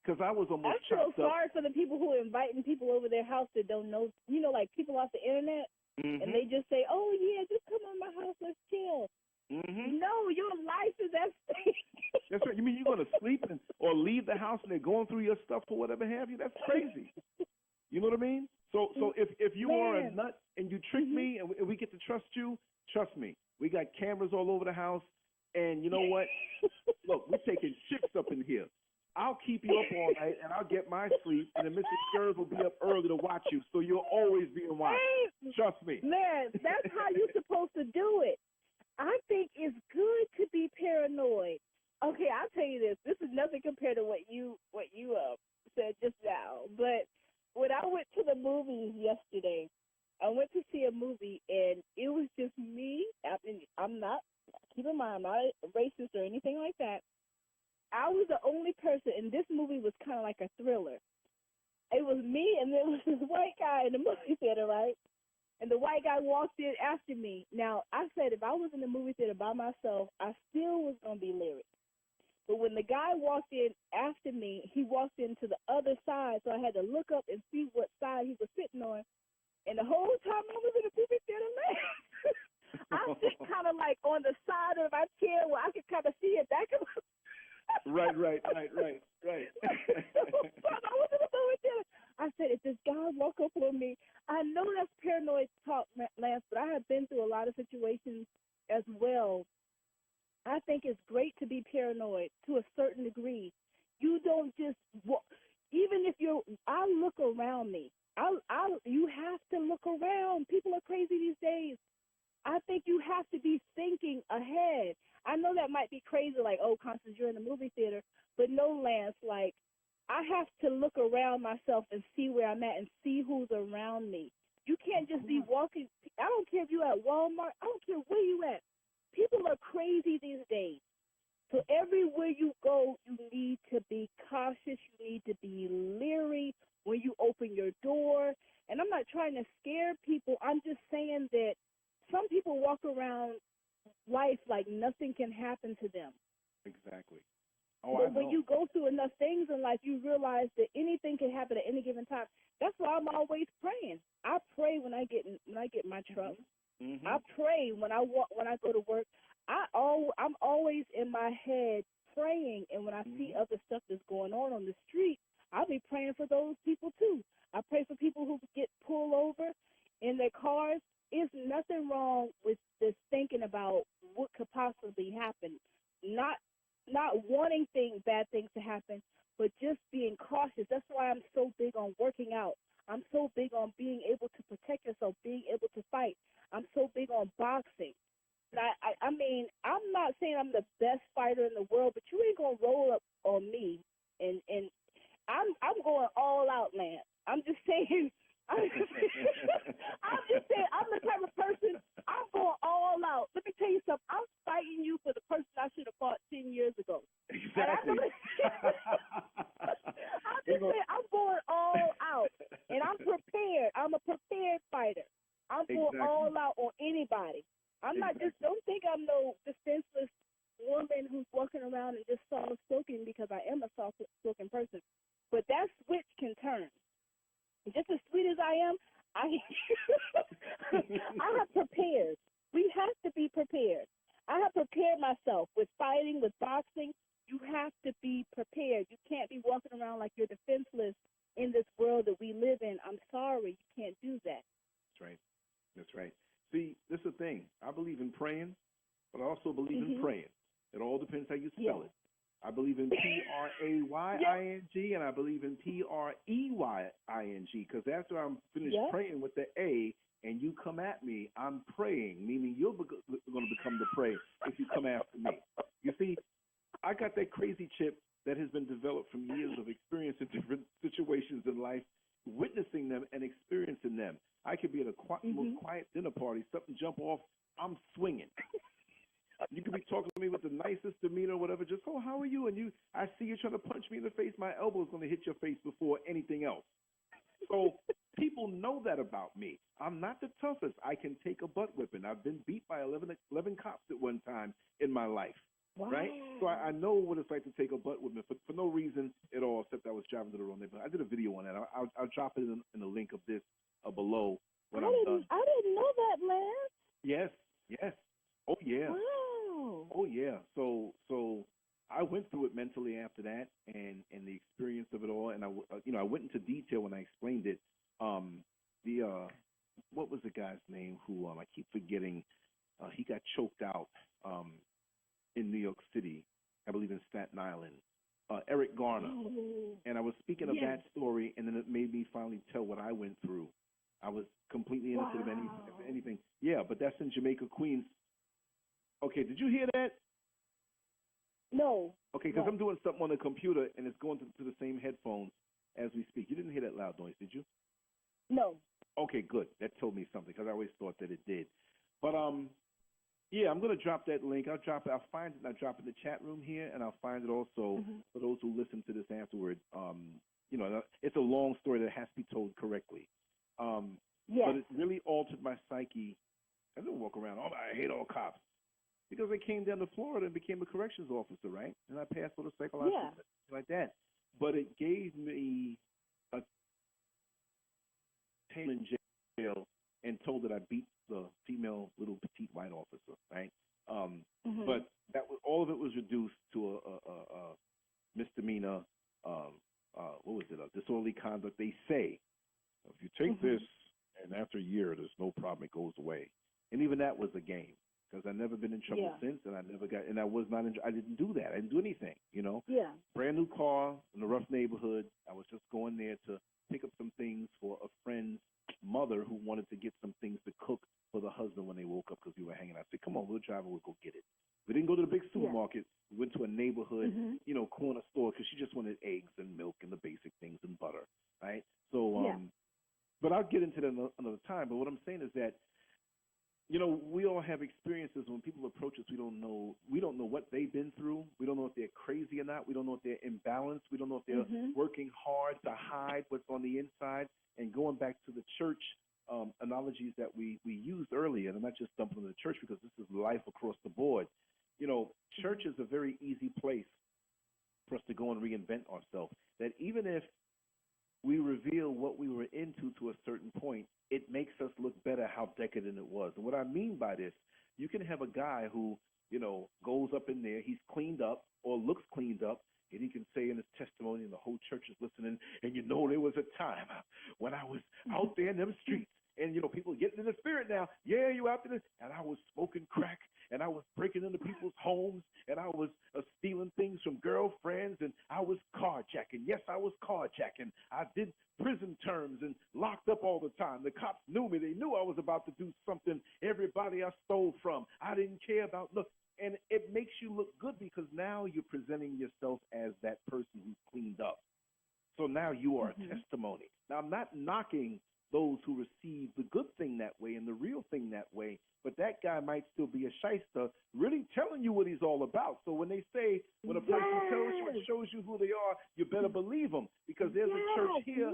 Because I was almost I feel sorry for the people who are inviting people over their house that don't know, like people off the internet, and they just say, oh, yeah, just come on my house, let's chill. No, your life is at stake. That's right. You mean you're going to sleep or leave the house and they're going through your stuff or whatever have you? That's crazy. You know what I mean? So if you are a nut and you trick me and we get to trust you, trust me. We got cameras all over the house. And you know what? Look, we're taking chicks up in here. I'll keep you up all night, and I'll get my sleep, and then Mr. Skurs will be up early to watch you, so you'll always be in watch. Trust me. Man, that's how you're supposed to do it. I think it's good to be paranoid. Okay, I'll tell you this. This is nothing compared to what you said just now. But when I went to the movies yesterday, I went to see a movie, and it was just me. I'm not, keep in mind, I'm not racist or anything like that. I was the only person, and this movie was kind of like a thriller. It was me, and there was this white guy in the movie theater, right? And the white guy walked in after me. Now, I said if I was in the movie theater by myself, I still was going to be lyric. But when the guy walked in after me, he walked into the other side, so I had to look up and see what side he was sitting on. And the whole time I was in the movie theater, I sit kind of like on the side of my chair where I could kind of see it back of my Right. I was in the movie theater. I said, if this guy walk up on me, I know that's paranoid talk, Lance, but I have been through a lot of situations as well. I think it's great to be paranoid to a certain degree. You don't just walk, even if I look around me. You have to look around. People are crazy these days. I think you have to be thinking ahead. I know that might be crazy, like, oh, Constance, you're in the movie theater, but no, Lance, like, I have to look around myself and see where I'm at and see who's around me. You can't just be walking. I don't care if you're at Walmart. I don't care where you at. People are crazy these days. So everywhere you go, you need to be cautious. You need to be leery when you open your door. And I'm not trying to scare people. I'm just saying that some people walk around life like nothing can happen to them. Exactly. But when you go through enough things in life, you realize that anything can happen at any given time. That's why I'm always praying. I pray when I get my truck. I pray when I go to work. I'm always in my head praying, and when I see other stuff that's going on the street, I'll be praying for those people too. I pray for people who get pulled over in their cars. There's nothing wrong with this thinking about what could possibly happen. Not wanting bad things to happen, but just being cautious. That's why I'm so big on working out. I'm so big on being able to protect yourself, being able to fight. I'm so big on boxing. I mean, I'm not saying I'm the best fighter in the world, but you ain't gonna roll up on me. And I'm going all out, man. I'm just saying. I'm just saying, I'm the type of person, I'm going all out. Let me tell you something. I'm fighting you for the person I should have fought 10 years ago. Exactly. I'm just saying, I'm going all out. And I'm prepared. I'm a prepared fighter. I'm going all out on anybody. I'm not just, don't think I'm no defenseless woman who's walking around and just soft-spoken, because I am a soft-spoken person. But that switch can turn. Just as sweet as I am, I have prepared. We have to be prepared. I have prepared myself with fighting, with boxing. You have to be prepared. You can't be walking around like you're defenseless in this world that we live in. I'm sorry, you can't do that. That's right. That's right. See, this is the thing. I believe in praying, but I also believe in praying. It all depends how you spell it. I believe in Praying, and I believe in Preying, because after I'm finished praying with the A and you come at me, I'm praying, meaning you're going to become the prey if you come after me. You see, I got that crazy chip that has been developed from years of experience in different situations in life, witnessing them and experiencing them. I could be at a most quiet dinner party, something jump off, I'm swinging. You could be talking to me with the nicest demeanor or whatever, just, oh, how are you? And I see you trying to punch me in the face, my elbow's going to hit your face before anything else. So people know that about me. I'm not the toughest. I can take a butt whipping. I've been beat by 11 cops at one time in my life. Wow. Right? So I know what it's like to take a butt whipping for no reason at all, except I was driving to the wrong neighborhood. I did a video on that. I'll drop it in the link of this below when I'm done. I didn't know that, Lance. Yes. Oh, yeah. Wow. Oh, yeah. So I went through it mentally after that, and the experience of it all, and I went into detail when I explained it. What was the guy's name who I keep forgetting? He got choked out in New York City, I believe in Staten Island. Eric Garner. Oh. And I was speaking of that story, and then it made me finally tell what I went through. I was completely innocent of anything. Yeah, but that's in Jamaica, Queens. Okay, did you hear that? No. Okay, because I'm doing something on the computer, and it's going to the same headphones as we speak. You didn't hear that loud noise, did you? No. Okay, good. That told me something, because I always thought that it did. But, yeah, I'm going to drop that link. I'll find it, and I'll drop it in the chat room here, and I'll find it also for those who listen to this afterward. It's a long story that has to be told correctly. But it really altered my psyche. I didn't walk around, I hate all cops. Because I came down to Florida and became a corrections officer, right? And I passed all the psychological things like that. But it gave me a time in jail and told that I beat the female little petite white officer, right? But all of it was reduced to a misdemeanor. What was it? A disorderly conduct. They say if you take this and after a year there's no problem, it goes away. And even that was a game. Because I've never been in trouble since, and I didn't do that. I didn't do anything, Yeah. Brand new car in a rough neighborhood. I was just going there to pick up some things for a friend's mother who wanted to get some things to cook for the husband when they woke up because we were hanging out. I said, come on, we'll drive and we'll go get it. We didn't go to the big supermarket. We went to a neighborhood, corner store because she just wanted eggs and milk and the basic things and butter, right? So, but I'll get into that another time. But what I'm saying is that, we all have experiences when people approach us. We don't know what they've been through. We don't know if they're crazy or not. We don't know if they're imbalanced. We don't know if they're working hard to hide what's on the inside. And going back to the church analogies that we used earlier, and I'm not just dumping on the church because this is life across the board. Church is a very easy place for us to go and reinvent ourselves. That even if we reveal what we were into to a certain point, it makes us look better how decadent it was. And what I mean by this, you can have a guy who, goes up in there, he's cleaned up or looks cleaned up, and he can say in his testimony, and the whole church is listening, and there was a time when I was out there in them streets, and, people getting in the spirit now. Yeah, you out there, and I was smoking crack, and I was breaking into people's homes, and I was stealing things from girlfriends, and I was carjacking. Yes, I was carjacking. I did prison terms and locked up all the time. The cops knew me. They knew I was about to do something. Everybody I stole from, I didn't care about. Look, and it makes you look good because now you're presenting yourself as that person who's cleaned up. So now you are a testimony. Now, I'm not knocking those who receive the good thing that way and the real thing that way, but that guy might still be a shyster, really telling you what he's all about. So when they say, when a person tells you and shows you who they are, you better believe them, because there's a church here,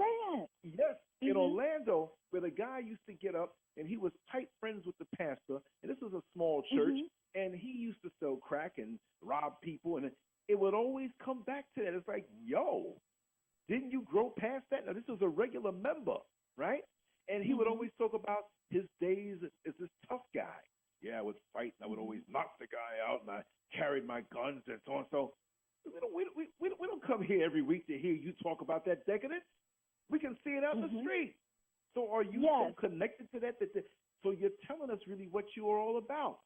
in Orlando, where the guy used to get up, and he was tight friends with the pastor, and this was a small church, and he used to sell crack and rob people, and it would always come back to that. It's like, yo, didn't you grow past that? Now, this was a regular member, right? And he would always talk about his days as this tough guy. Yeah, I would fight, and I would always knock the guy out, and I carried my guns and so on. So we don't come here every week to hear you talk about that decadence. We can see it out in the street. So are you so connected to that? So you're telling us really what you are all about,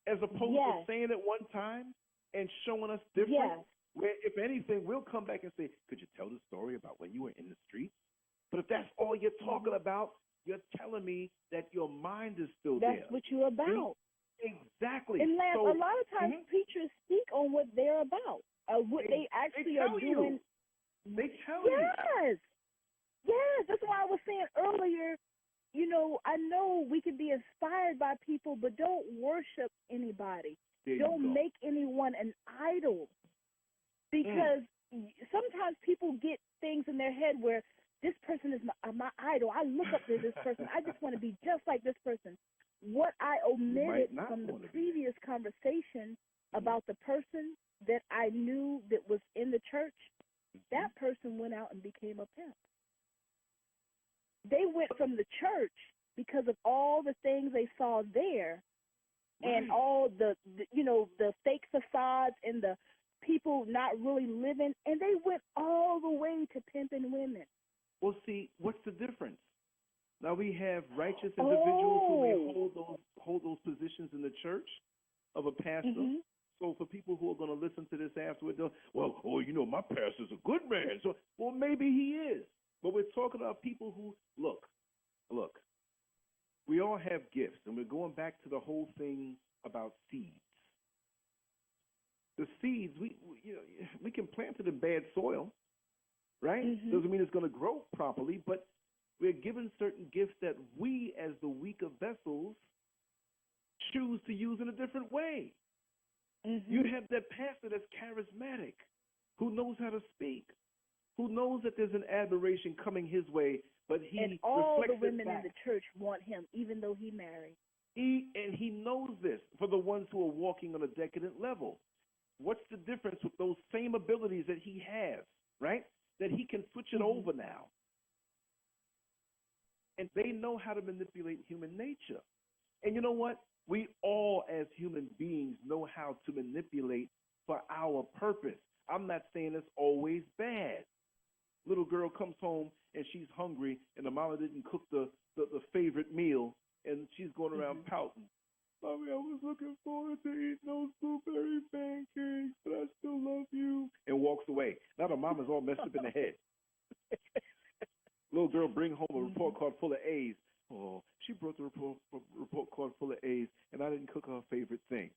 as opposed to saying it one time and showing us different. Where, if anything, we'll come back and say, could you tell the story about when you were in the street? But if that's all you're talking about, you're telling me that your mind is still there. That's what you're about. Exactly. And Lance, a lot of times preachers speak on what they're about, what they actually are doing. They tell you. Yes, that's why I was saying earlier, I know we can be inspired by people, but don't worship anybody. Don't make anyone an idol. Because sometimes people get things in their head where this person is my idol. I look up to this person. I just want to be just like this person. What I omitted from the previous conversation about the person that I knew that was in the church, that person went out and became a pimp. They went from the church because of all the things they saw there and all the fake facades and the people not really living, and they went all the way to pimping women. Well, see, what's the difference? Now we have righteous individuals who may hold those positions in the church of a pastor. So for people who are going to listen to this afterward, my pastor's a good man. So, well, maybe he is. But we're talking about people who, look, we all have gifts, and we're going back to the whole thing about seeds. The seeds, we can plant it in bad soil, right? Doesn't mean it's going to grow properly, but we're given certain gifts that we, as the weaker vessels, choose to use in a different way. You have that pastor that's charismatic, who knows how to speak, who knows that there's an admiration coming his way, but he and all the women in the church want him, even though he married. He knows this for the ones who are walking on a decadent level. What's the difference with those same abilities that he has, right? That he can switch it over now. And they know how to manipulate human nature. And you know what? We all, as human beings, know how to manipulate for our purpose. I'm not saying it's always bad. Little girl comes home and she's hungry, and the mama didn't cook the favorite meal, and she's going around pouting. Mommy, I was looking forward to eating those blueberry pancakes, but I still love you. And walks away. Now the mama's all messed up in the head. Little girl bring home a report card full of A's. Oh, she brought the report card full of A's, and I didn't cook her favorite thing.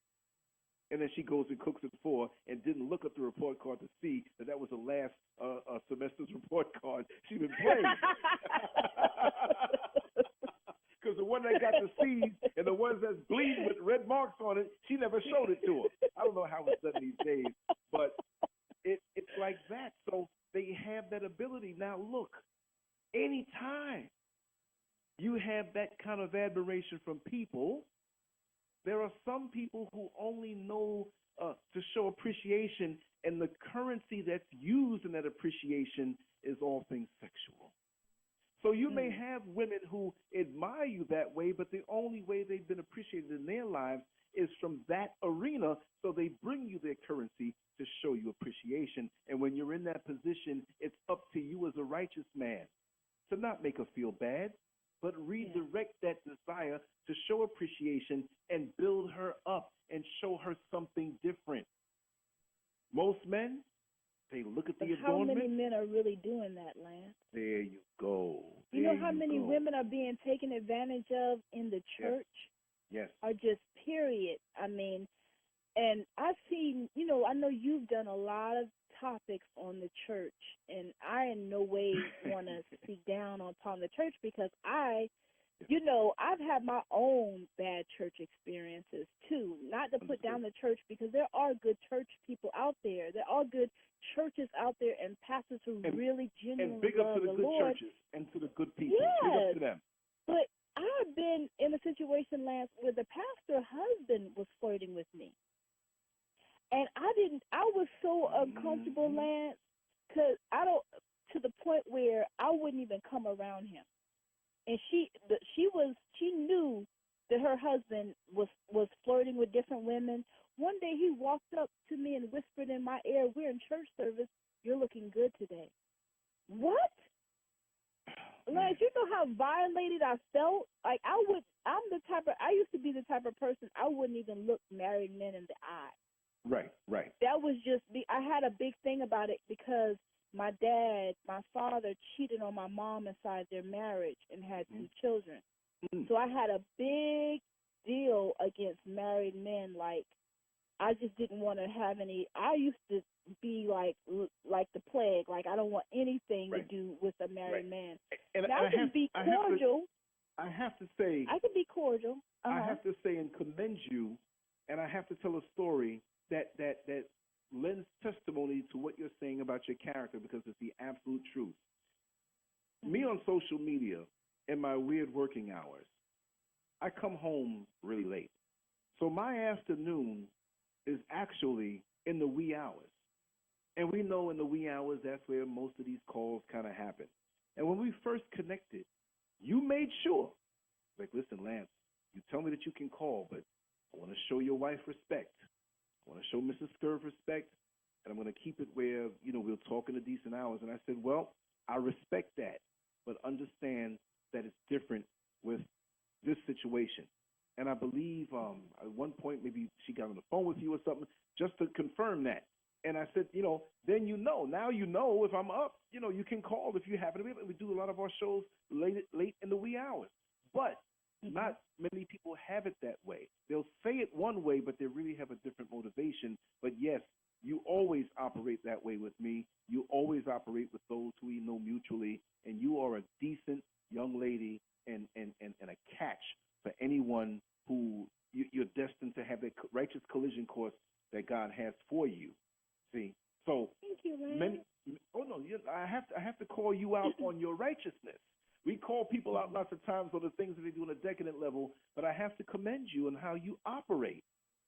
And then she goes and cooks it for her and didn't look at the report card to see that was the last semester's report card she'd been playing. Because the one that got the C's and the ones that's bleeding with red marks on it, she never showed it to her. I don't know how it's done these days, but it's like that. So they have that ability. Now, look, anytime you have that kind of admiration from people, there are some people who only know to show appreciation, and the currency that's used in that appreciation is all things sexual. So you may have women who admire you that way, but the only way they've been appreciated in their lives is from that arena, so they bring you their currency to show you appreciation. And when you're in that position, it's up to you as a righteous man to not make her feel bad, but redirect that desire to show appreciation and build her up and show her something different. Most men, they look at the adornment. How many men are really doing that, Lance? There you go. You know how many women are being taken advantage of in the church? Yes. Are just period. I mean, and I've seen, I know you've done a lot of topics on the church, and I in no way want to speak down upon the church because I've had my own bad church experiences too. Not to put down the church, because there are good church people out there. There are good churches out there and pastors who really genuinely and big up to the good Lord. churches and to the good people. Yes. Big up to them. But I've been in a situation, Lance, where the pastor husband was flirting with me. And I was so uncomfortable, Lance, because to the point where I wouldn't even come around him. And she knew that her husband was flirting with different women. One day he walked up to me and whispered in my ear, "We're in church service. You're looking good today." What? Like, you know how violated I felt? Like, I used to be the type of person, I wouldn't even look married men in the eye. Right, right. That was just me. I had a big thing about it because my father cheated on my mom inside their marriage and had two children. So I had a big deal against married men. Like, I just didn't want to have any. I used to be like the plague. Like, I don't want anything to do with a married man. And now, I can be cordial. I have to say, I can be cordial. I have to say and commend you, and I have to tell a story that lends testimony to what you're saying about your character, because it's the absolute truth. Me on social media, in my weird working hours, I come home really late. So my afternoon is actually in the wee hours. And we know in the wee hours, that's where most of these calls kind of happen. And when we first connected, you made sure, like, listen, Lance, you tell me that you can call, but I want to show your wife respect. I want to show Mrs. Scurv respect, and I'm going to keep it where, we'll talk in the decent hours. And I said, well, I respect that, but understand that it's different with this situation. And I believe at one point maybe she got on the phone with you or something just to confirm that. And I said, then now if I'm up, you can call if you happen to be able. We do a lot of our shows late in the wee hours. But not many people have it that way. They'll say it one way, but they really have a different motivation. But yes, you always operate that way with me. You always operate with those who we know mutually. And you are a decent young lady and a catch for anyone who you're destined to have that righteous collision course that God has for you. See, so thank you, man. I have to call you out on your righteousness. We call people out lots of times on the things that they do on a decadent level, but I have to commend you on how you operate.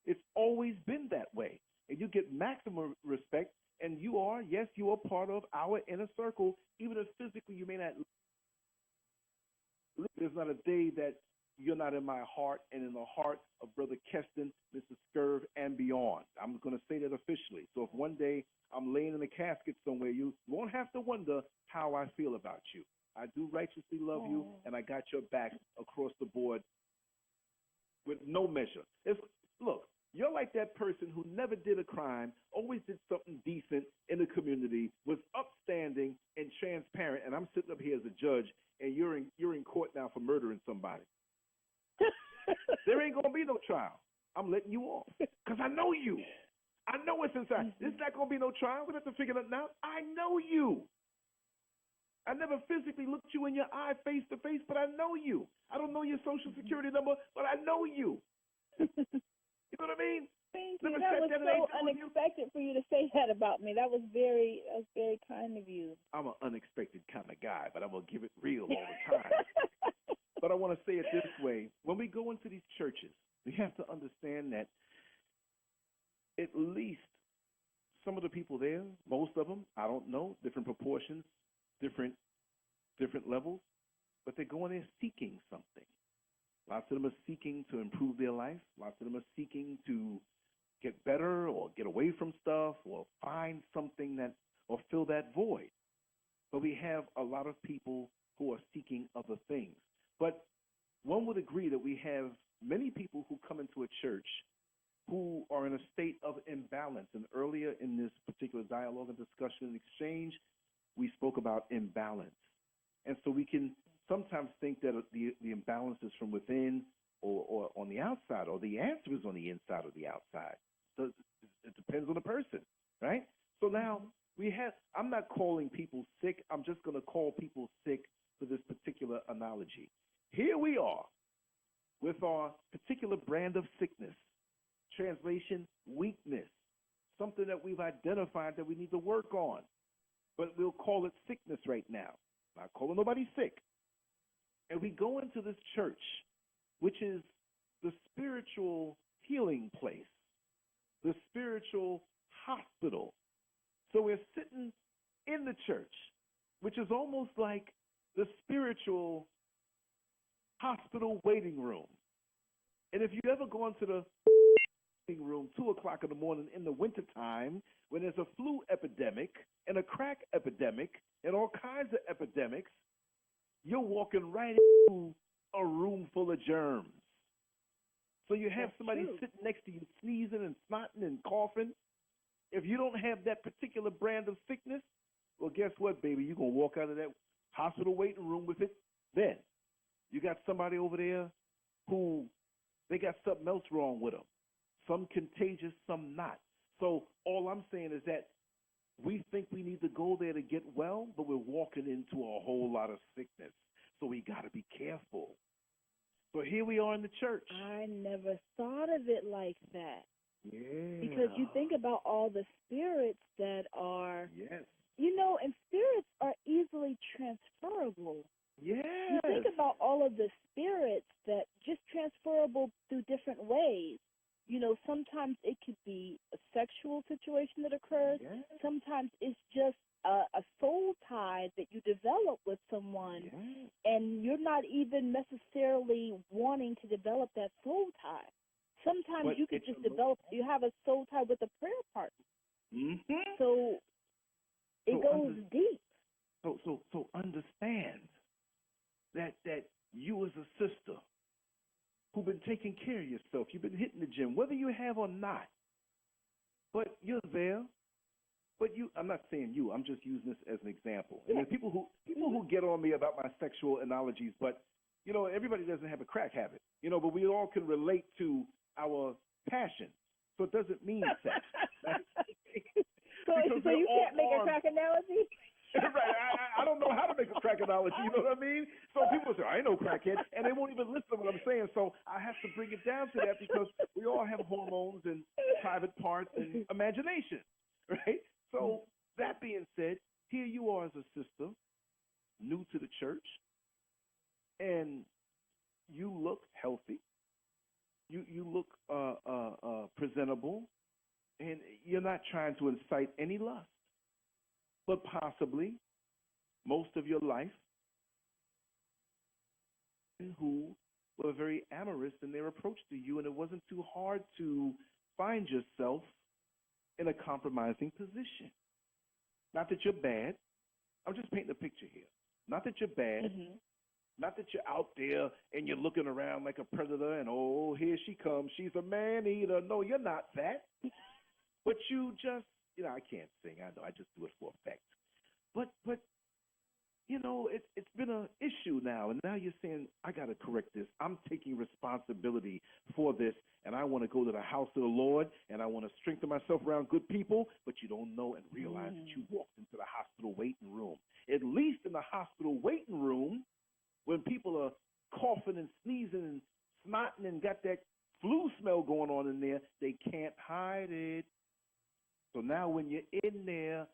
It's always been that way, and you get maximum respect. And you are part of our inner circle, even if physically you may not. There's not a day that you're not in my heart and in the heart of Brother Keston, Mrs. Scurv, and beyond. I'm going to say that officially. So if one day I'm laying in a casket somewhere, you won't have to wonder how I feel about you. I do righteously love you, and I got your back across the board with no measure. Look, you're like that person who never did a crime, always did something decent in the community, was upstanding and transparent, and I'm sitting up here as a judge, and you're in court now for murdering somebody. There ain't going to be no trial. I'm letting you off because I know you. I know what's inside. There's not going to be no trial. We have to figure that out. I know you. I never physically looked you in your eye face to face, but I know you. I don't know your social security number, but I know you. You know what I mean? Thank you. That was so unexpected for you to say that about me. That was very kind of you. I'm an unexpected kind of guy, but I'm going to give it real all the time. But I want to say it this way. When we go into these churches, we have to understand that at least some of the people there, most of them, I don't know, different proportions, different levels, but they're going there seeking something. Lots of them are seeking to improve their life. Lots of them are seeking to get better or get away from stuff or find something or fill that void. But we have a lot of people who are seeking other things. But one would agree that we have many people who come into a church who are in a state of imbalance. And earlier in this particular dialogue and discussion and exchange, we spoke about imbalance. And so we can sometimes think that the imbalance is from within or on the outside, or the answer is on the inside or the outside. So it depends on the person, right? So now I'm not calling people sick. I'm just going to call people sick for this particular analogy. Here we are with our particular brand of sickness. Translation, weakness. Something that we've identified that we need to work on. But we'll call it sickness right now. Not calling nobody sick. And we go into this church, which is the spiritual healing place, the spiritual hospital. So we're sitting in the church, which is almost like the spiritual hospital waiting room. And if you've ever gone to the waiting room 2 o'clock in the morning in the wintertime, when there's a flu epidemic and a crack epidemic and all kinds of epidemics, you're walking right into a room full of germs. So you have somebody sitting next to you sneezing and snotting and coughing. If you don't have that particular brand of sickness, well, guess what, baby? You're going to walk out of that hospital waiting room with it. Then you got somebody over there who they got something else wrong with them. Some contagious, some not. So all I'm saying is that we think we need to go there to get well, but we're walking into a whole lot of sickness. So we got to be careful. So here we are in the church. I never thought of it like that. Yeah. Because you think about all the spirits that are, yes. And spirits are easily transferable. Yes. You think about all of the spirits that just transferable through different ways. Sometimes it could be a sexual situation that occurs. Yes. Sometimes it's just a soul tie that you develop with someone, yes. and you're not even necessarily wanting to develop that soul tie. Sometimes you could just you have a soul tie with a prayer partner. Mm-hmm. So it goes deep. So understand that you as a sister who've been taking care of yourself, you've been hitting the gym, whether you have or not, but you're there. But I'm not saying you. I'm just using this as an example. And there's people who get on me about my sexual analogies, but everybody doesn't have a crack habit. But we all can relate to our passion. So it doesn't mean sex. So you can't make a crack analogy? Right. I don't know how to make a crack analogy, you know what I mean? So people say, I ain't no crackhead, and they won't even listen to what I'm saying. So I have to bring it down to that because we all have hormones and private parts and imagination, right? So that being said, here you are as a sister, new to the church, and you look healthy. You look presentable, and you're not trying to incite any lust. But possibly most of your life who were very amorous in their approach to you, and it wasn't too hard to find yourself in a compromising position. Not that you're bad. I'm just painting a picture here. Not that you're bad. Mm-hmm. Not that you're out there and you're looking around like a predator and, oh, here she comes. She's a man-eater. No, you're not that. But you just, I can't sing. I know. I just do it for effect. But it's been an issue now, and now you're saying, I got to correct this. I'm taking responsibility for this, and I want to go to the house of the Lord, and I want to strengthen myself around good people, but you don't know and realize that you walked into the hospital waiting room. At least in the hospital waiting room, when people are coughing and sneezing and snotting and got that flu smell going on in there, they can't hide it. So now when you're in there,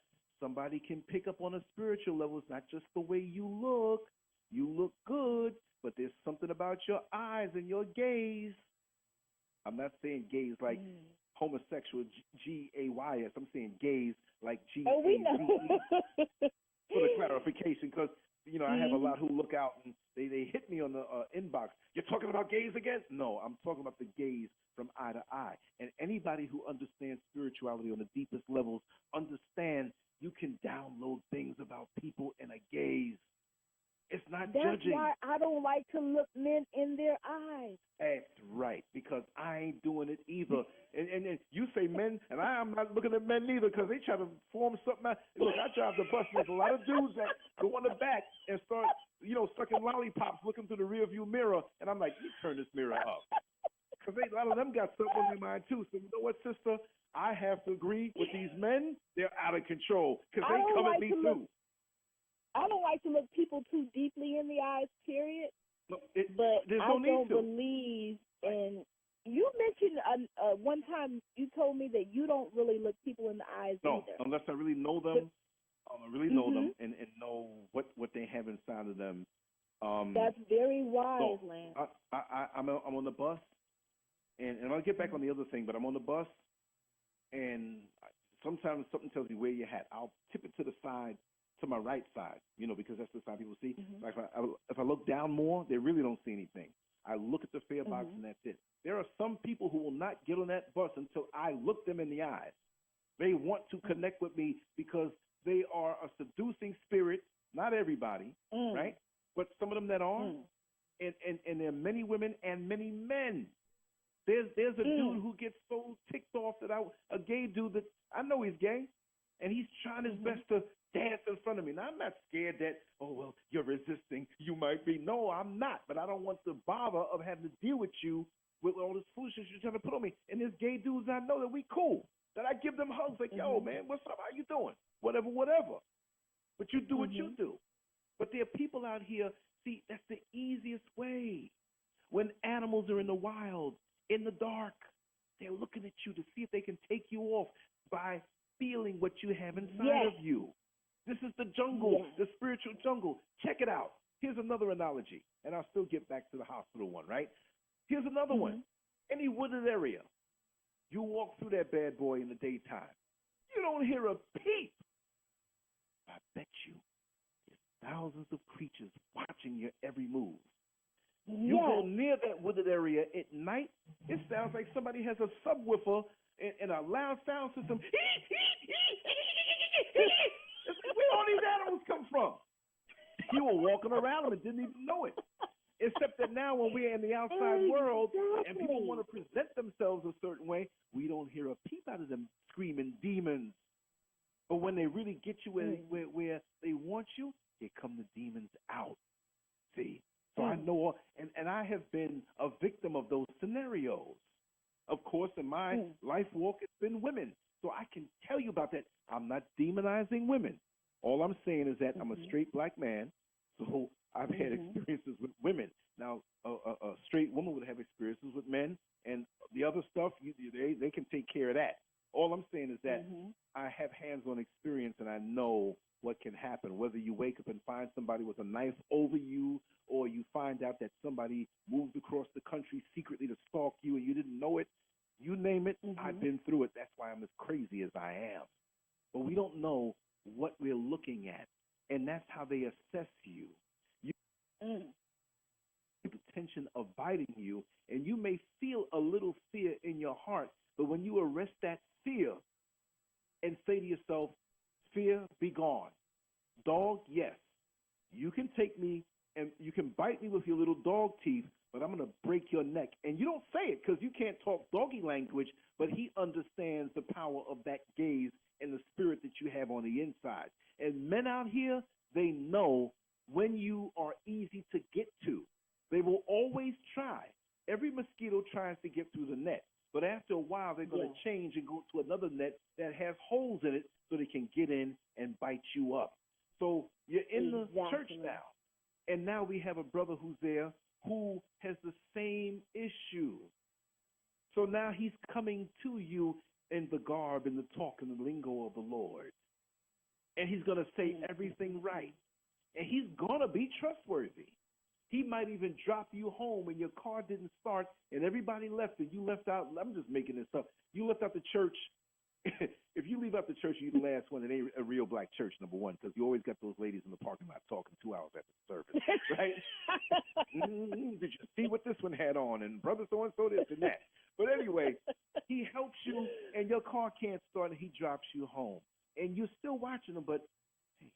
somebody can pick up on a spiritual level. It's not just the way you look. You look good, but there's something about your eyes and your gaze. I'm not saying gaze like homosexual, G-A-Y-S. I'm saying gaze like G-A-Z-E. Oh, we know. For the clarification, because, I have a lot who look out and they hit me on the inbox. You're talking about gaze again? No, I'm talking about the gaze from eye to eye. And anybody who understands spirituality on the deepest levels understand you can download things about people in a gaze. It's not judging. That's why I don't like to look men in their eyes. That's right, because I ain't doing it either. And you say men, and I'm not looking at men neither, because they try to form something out. Look, I drive the bus, and there's a lot of dudes that go in the back and start, sucking lollipops, looking through the rearview mirror, and I'm like, you turn this mirror up. Because a lot of them got something on their mind, too. So you know what, sister? I have to agree with these men. They're out of control, because they come at me, too. I don't like to look people too deeply in the eyes, period. No, but there's I no need don't to. believe in. You mentioned one time you told me that you don't really look people in the eyes either. No, unless I really know them. I really know them and know what they have inside of them. That's very wise, Lance. I'm on the bus, and I'll get back on the other thing, but I'm on the bus, and sometimes something tells me wear your hat. I'll tip it to the side, to my right side, because that's the side people see. Like if I look down more, they really don't see anything. I look at the fare box and that's it. There are some people who will not get on that bus until I look them in the eyes. They want to connect with me because they are a seducing spirit. Not everybody, right? but some of them that are, and there are many women and many men. There's a dude who gets so ticked off that a gay dude that I know he's gay, and he's trying his best to dance in front of me. Now, I'm not scared that, oh, well, you're resisting. You might be. No, I'm not, but I don't want the bother of having to deal with you with all this foolishness you're trying to put on me. And there's gay dudes I know that we cool, that I give them hugs like, yo, man, what's up? How you doing? Whatever. But you do what you do. But there are people out here, see, that's the easiest way. When animals are in the wild, in the dark, they're looking at you to see if they can take you off by feeling what you have inside of you. This is the jungle, the spiritual jungle. Check it out. Here's another analogy, and I'll still get back to the hospital one, right? Here's another one. Any wooded area, you walk through that bad boy in the daytime. You don't hear a peep. I bet you there's thousands of creatures watching your every move. You go near that wooded area at night, it sounds like somebody has a subwoofer and a loud sound system. Where all these animals come from? You were walking around them and didn't even know it. Except that now when we're in the outside world and people want to present themselves a certain way, we don't hear a peep out of them screaming demons. But when they really get you where they want you, here come the demons out. See? So I know, and I have been a victim of those scenarios. Of course, in my life walk, it's been women. So I can tell you about that. I'm not demonizing women. All I'm saying is that I'm a straight black man, so I've had experiences with women. Now, a straight woman would have experiences with men, and the other stuff, they can take care of that. All I'm saying is that I have hands-on experience, and I know what can happen, whether you wake up and find somebody with a knife over you, or you find out that somebody moved across the country secretly to stalk you and you didn't know it. You name it, I've been through it. That's why I'm as crazy as I am. But we don't know what we're looking at, and that's how they assess you. You have the intention of biting you, and you may feel a little fear in your heart, but when you arrest that fear and say to yourself, fear, be gone. Dog, yes. You can take me and you can bite me with your little dog teeth, but I'm going to break your neck. And you don't say it because you can't talk doggy language, but he understands the power of that gaze and the spirit that you have on the inside. And men out here, they know when you are easy to get to. They will always try. Every mosquito tries to get through the net, but after a while, they're going to change and go to another net that has holes in it so they can get in and bite you up. So you're in the church now, and now we have a brother who's there who has the same issue. So now he's coming to you in the garb and the talk and the lingo of the Lord, and he's going to say everything right, and he's going to be trustworthy. He might even drop you home and your car didn't start and everybody left and you left out. I'm just making this up. You left out the church. If you leave out the church, you're the last one. It ain't a real black church, number one, because you always got those ladies in the parking lot talking 2 hours after the service, right? Did you see what this one had on? And brother so-and-so this and that. But anyway, he helps you and your car can't start and he drops you home. And you're still watching him, but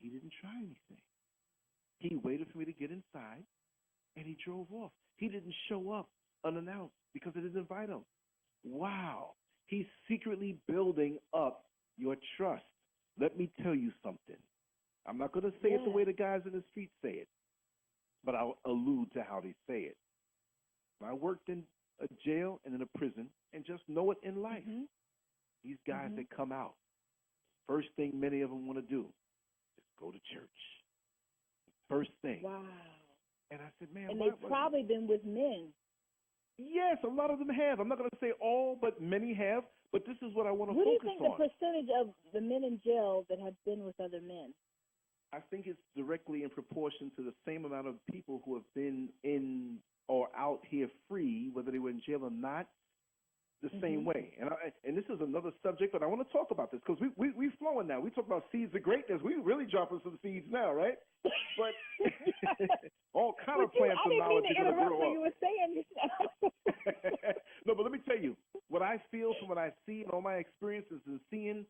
he didn't try anything. He waited for me to get inside. And he drove off. He didn't show up unannounced because I didn't invite him. Wow. He's secretly building up your trust. Let me tell you something. I'm not going to say it the way the guys in the street say it, but I'll allude to how they say it. I worked in a jail and in a prison, and just know it in life. These guys that come out, first thing many of them want to do is go to church. First thing. Wow. And I said, man, and they've probably been with men. Yes, a lot of them have. I'm not going to say all, but many have. But this is what I want to focus on. What do you think the percentage of the men in jail that have been with other men? I think it's directly in proportion to the same amount of people who have been in or out here free, whether they were in jail or not, the same way. And this is another subject, but I want to talk about this because we're flowing now. We talk about seeds of greatness. We really dropping some seeds now, right? But all kind of plants of knowledge are going to grow up. You were saying No, but let me tell you, what I feel from what I see and all my experiences and seeing,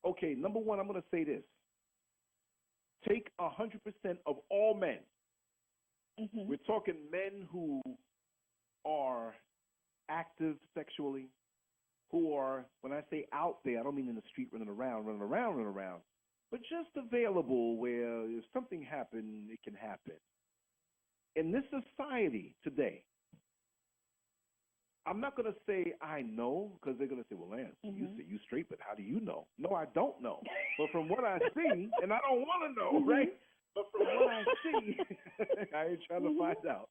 okay, number one, I'm going to say this. Take 100% of all men We're talking men who are active sexually, who are, when I say out there, I don't mean in the street running around, but just available where if something happened, it can happen. In this society today, I'm not going to say I know, because they're going to say, well, Lance, you say you straight, but how do you know? No, I don't know. But from what I see, and I don't want to know, right? But from what I see, I ain't trying to find out.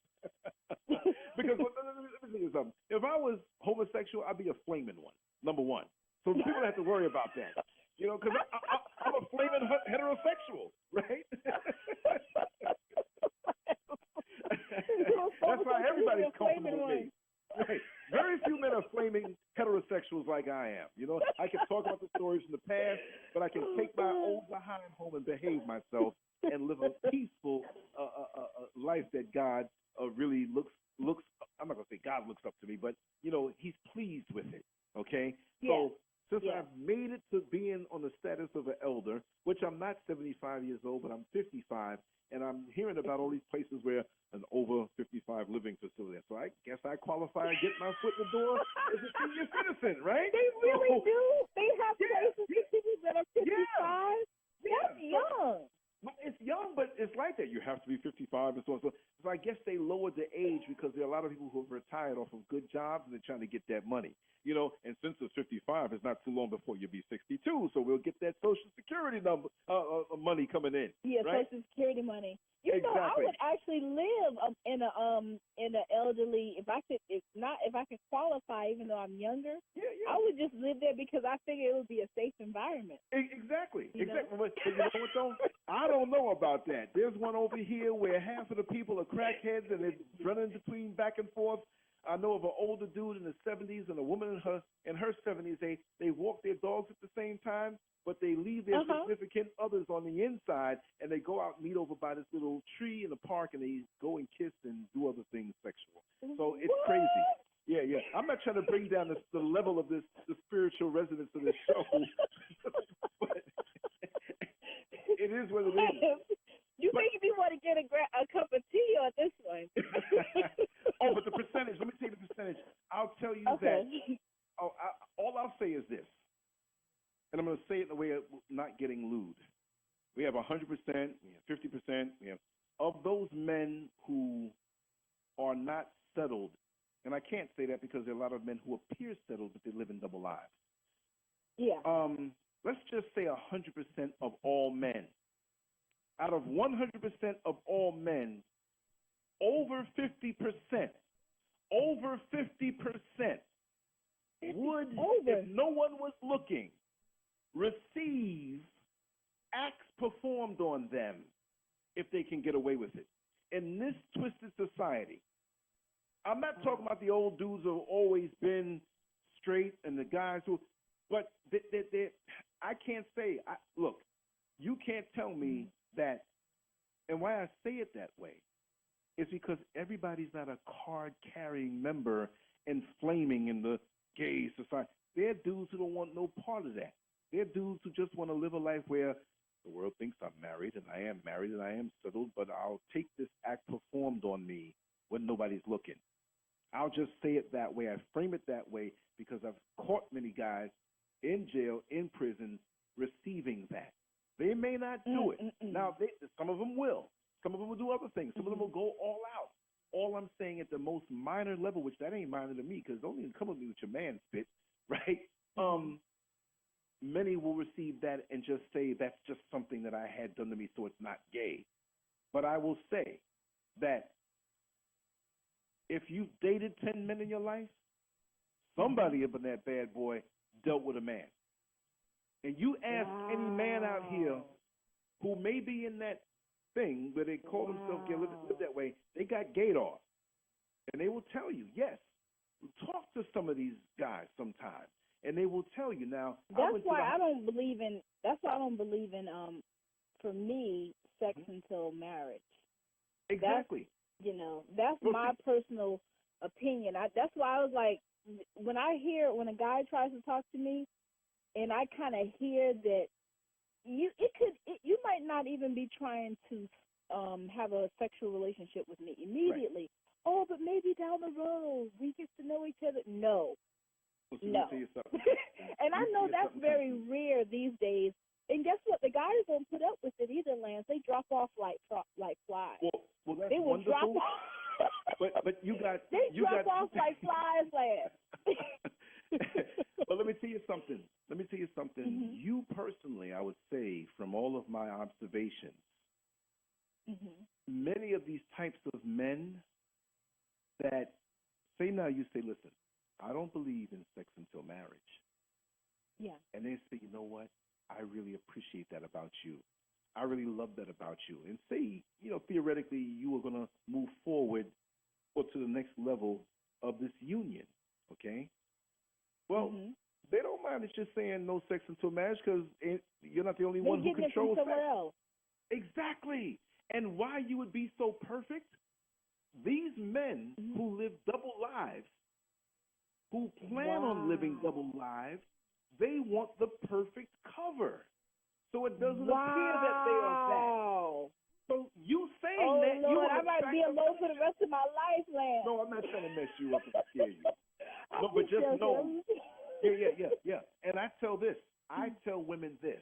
Because let me tell you something. If I was homosexual, I'd be a flaming one, number one. So people don't have to worry about that. You know, because I'm a flaming heterosexual, right? That's why everybody's comfortable with me. Right. Very few men are flaming heterosexuals like I am. You know, I can talk about the stories from the past, but I can take my old behind home and behave myself and live a peaceful life that God really looks. I'm not gonna say God looks up to me, but you know, He's pleased with it. Okay, so since I've made it to being on the status of an elder, which I'm not 75 years old, but I'm 55, and I'm hearing about all these places where an over 55 living facility. So I guess I qualify and get my foot in the door as a senior citizen, right? They really do. They have places for people that are 55. That's young. It's young, but it's like that. You have to be 55 and so on. So I guess they lowered the age because there are a lot of people who have retired off of good jobs and they're trying to get that money. You know, and since it's 55, it's not too long before you'll be 62. So we'll get that Social Security number money coming in. Yeah, right? Social Security money. You know, I would actually live in a elderly if I could qualify, even though I'm younger. I would just live there because I figure it would be a safe environment. Exactly. But you know what though? I don't know about that. There's one over here where half of the people are crackheads and they're running between back and forth. I know of an older dude in the 70s and a woman in her 70s. They walk their dogs at the same time, but they leave their significant others on the inside, and they go out and meet over by this little tree in the park, and they go and kiss and do other things sexual. So it's crazy. Yeah. I'm not trying to bring down the level of the spiritual resonance of this show, but it is what it is. You make me want to get a cup of tea on this one. Oh, but the percentage, let me tell you the percentage. I'll tell you that, all I'll say is this, and I'm going to say it in a way of not getting lewd. We have 100%, we have 50%, we have, of those men who are not settled, and I can't say that because there are a lot of men who appear settled, but they live in double lives. Yeah. Let's just say 100% of all men. Out of 100% of all men, over 50% would, if no one was looking, receive acts performed on them if they can get away with it. In this twisted society, I'm not talking about the old dudes who have always been straight and the guys who, but I can't say, look, you can't tell me that, and why I say it that way is because everybody's not a card-carrying member and flaming in the gay society. They're dudes who don't want no part of that. They're dudes who just want to live a life where the world thinks I'm married, and I am married, and I am settled, but I'll take this act performed on me when nobody's looking. I'll just say it that way. I frame it that way because I've caught many guys in jail, in prison, receiving that. They may not do it. Now, some of them will. Some of them will do other things. Some of them will go all out. All I'm saying at the most minor level, which that ain't minor to me, because don't even come with me with your man spit, right? Many will receive that and just say that's just something that I had done to me, so it's not gay. But I will say that if you've dated 10 men in your life, somebody up in that bad boy dealt with a man. And you ask any man out here who may be in that thing where they call themselves gay, live that way, they got gaydar. And they will tell you, yes, talk to some of these guys sometime. And they will tell you. Now, that's why I don't believe in for me, sex until marriage. Exactly. That's my personal opinion. That's why I was like, when a guy tries to talk to me, and I kind of hear that you might not even be trying to have a sexual relationship with me immediately. Right. Oh, but maybe down the road we get to know each other. No. Well, no. And I know that's very rare these days. And guess what? The guys don't put up with it either, Lance. They drop off like flies. Well, that's they will wonderful. Drop off. but you got they you drop got, off like flies, Lance. But let me tell you something. Mm-hmm. You personally, I would say, from all of my observations, many of these types of men that say now, you say, listen, I don't believe in sex until marriage. Yeah. And they say, you know what? I really appreciate that about you. I really love that about you. And say, theoretically, you are going to move forward or to the next level of this union, okay? Well, they don't mind it's just saying no sex until marriage because you're not the only one who controls sex. Else. Exactly. And why you would be so perfect? These men who live double lives, who plan on living double lives, they want the perfect cover. So it doesn't appear that they are that. So you saying that Lord, you I might be alone for the rest of my life, Lance. No, I'm not trying to mess you up and scare you. No, but just know. Yeah. And I tell women this.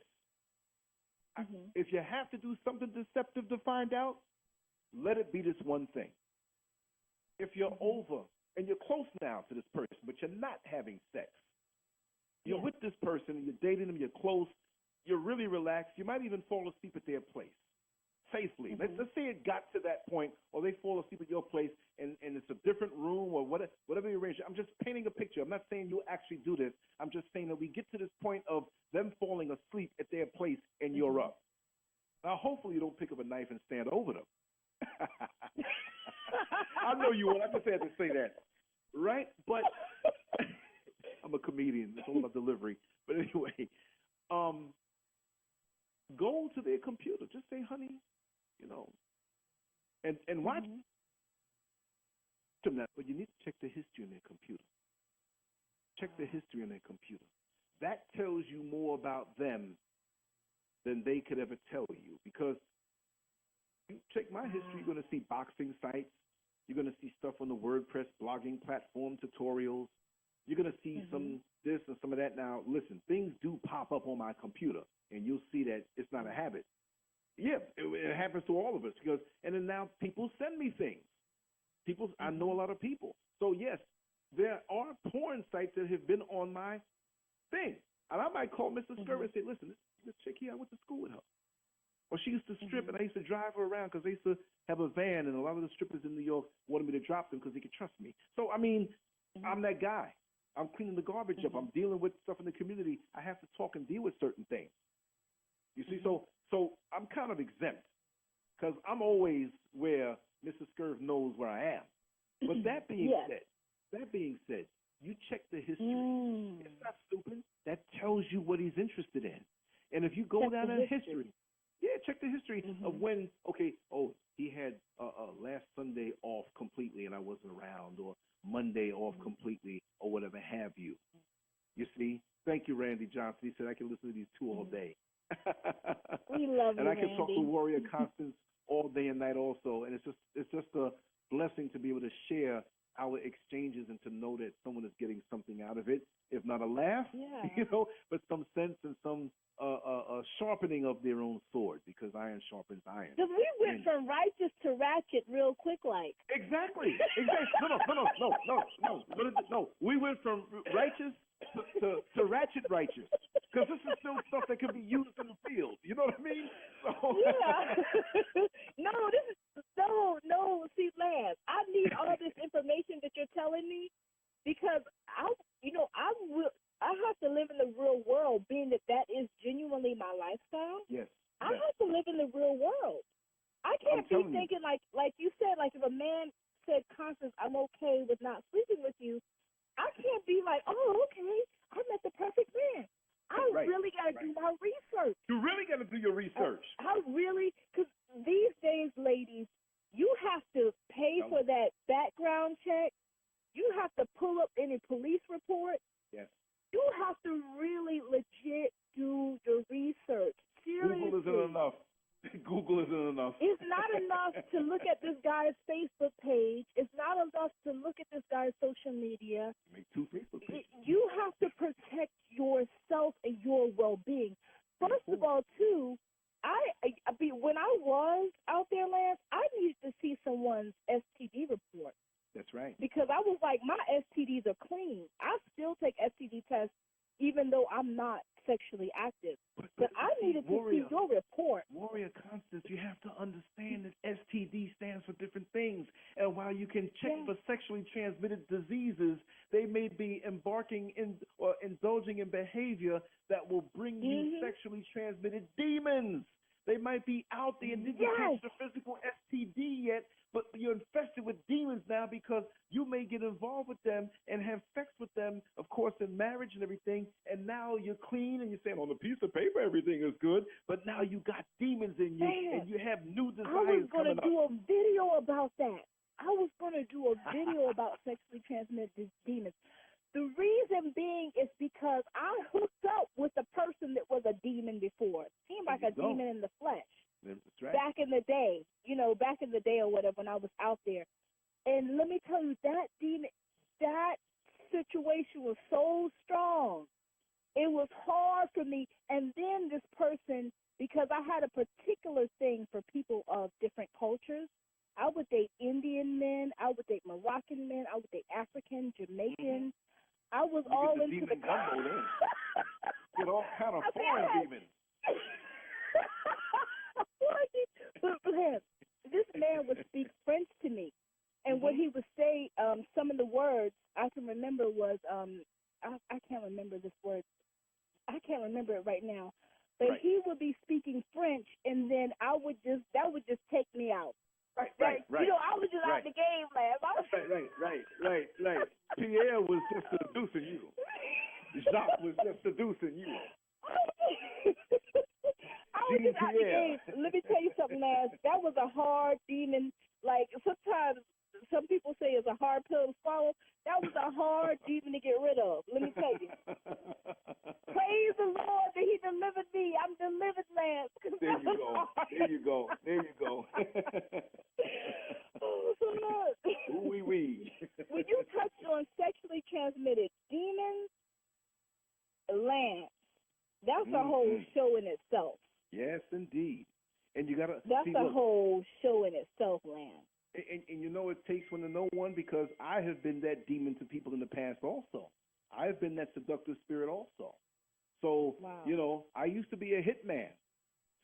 If you have to do something deceptive to find out, let it be this one thing. If you're over and you're close now to this person, but you're not having sex, you're with this person, you're dating them, you're close, you're really relaxed, you might even fall asleep at their place safely. Let's say it got to that point, or they fall asleep at your place, and it's a different room or whatever you arrange. I'm just painting a picture. I'm not saying you actually do this. I'm just saying that we get to this point of them falling asleep at their place and you're up. Now, hopefully you don't pick up a knife and stand over them. I know you won't. I just had to say that. Right? But I'm a comedian. It's all about delivery. But anyway, go to their computer. Just say, honey, and watch them. But you need to check the history in their computer. Check the history in their computer. That tells you more about them than they could ever tell you. Because you check my history, you're going to see boxing sites. You're going to see stuff on the WordPress blogging platform, tutorials. You're going to see some this and some of that. Now, listen, things do pop up on my computer, and you'll see that it's not a habit. Yeah, it happens to all of us. And then now people send me things. I know a lot of people. So, yes, there are porn sites that have been on my thing. And I might call Mr. Scurry and say, listen, this chick here, I went to school with her. Or she used to strip, and I used to drive her around because they used to have a van, and a lot of the strippers in New York wanted me to drop them because they could trust me. So, I mean, I'm that guy. I'm cleaning the garbage up. I'm dealing with stuff in the community. I have to talk and deal with certain things. You see, so I'm kind of exempt because I'm always where Mrs. Scurv knows where I am. But that being said, you check the history. It's not stupid. That tells you what he's interested in. And if you go down in history, check the history of when, he had last Sunday off completely and I wasn't around, or Monday off completely, or whatever have you. You see? Thank you, Randy Johnson. He said I can listen to these two all day. We love you, and I can Randy. talk to Warrior Constance all day and night also. And it's just a blessing to be able to share our exchanges and to know that someone is getting something out of it, if not a laugh, but some sense and some sharpening of their own sword, because iron sharpens iron. Because we went from righteous to ratchet real quick, like. Exactly. No. We went from righteous to ratchet righteous, because this is still stuff that can be used in the field. You know what I mean? So. Yeah. No. See, Lance, I need all this information that you're telling me, because I have to live in the real world, being that is genuinely my lifestyle. Yes. I have to live in the real world. I can't be thinking like you said, like if a man said, Constance, I'm okay with not sleeping with you, I can't be like, oh, okay, I met the perfect man. I really got to do my research. You really got to do your research. Because these days, ladies, you have to pay for that background check. You have to pull up any police report. Yes. You have to really legit do the research. Seriously. Google isn't enough. Google isn't enough. It's not enough to look at this guy's Facebook page. It's not enough to look at this guy's social media. Make 2 Facebook pages. You have to protect yourself and your well-being. First of all, too, when I was out there, Lance, I needed to see someone's STD report. That's right. Because I was like, my STDs are clean. I still take STD tests even though I'm not sexually active. But I needed to see your report. Warrior Constance, you have to understand that STD stands for different things. And while you can check for sexually transmitted diseases, they may be embarking in or indulging in behavior that will bring you sexually transmitted demons. They might be out there and didn't catch the physical STD yet, but you're infested with demons now because you may get involved with them and have sex with them, of course, in marriage and everything, and now you're clean and you're saying on a piece of paper everything is good, but now you got demons in you and you have new desires coming up. I was going to do a video about that. I was going to do a video about sexually transmitted demons. The reason being is because I hooked up with a person that was a demon before. Seemed like a demon in the flesh. That's right. Back in the day, or whatever, when I was out there. And let me tell you, that demon, that situation was so strong. It was hard for me. And then this person, because I had a particular thing for people of different cultures, I would date Indian men, I would date Moroccan men, I would date African, Jamaican. I was all into the gumbo then. Get all kind of foreign demons. This man would speak French to me, and what he would say, some of the words I can remember was, I can't remember this word. I can't remember it right now, but he would be speaking French, and then that would just take me out. Right. You know, I was just out the game, man. Right. Pierre was just seducing you. Jacques was just seducing you. I was just out the game. Let me tell you something, Lance. That was a hard demon. Like, sometimes some people say it's a hard pill to swallow. That was a hard demon to get rid of. Let me tell you. Praise the Lord that he delivered me. I'm delivered, Lance. There you go. Oh, so look. Wee. When you touched on sexually transmitted demons, Lance, that's a whole show in itself. Yes, indeed. And you gotta. That's a whole show in itself, Lance. And you know it takes one to know one, because I have been that demon to people in the past also. I've been that seductive spirit also. So, you know, I used to be a hitman.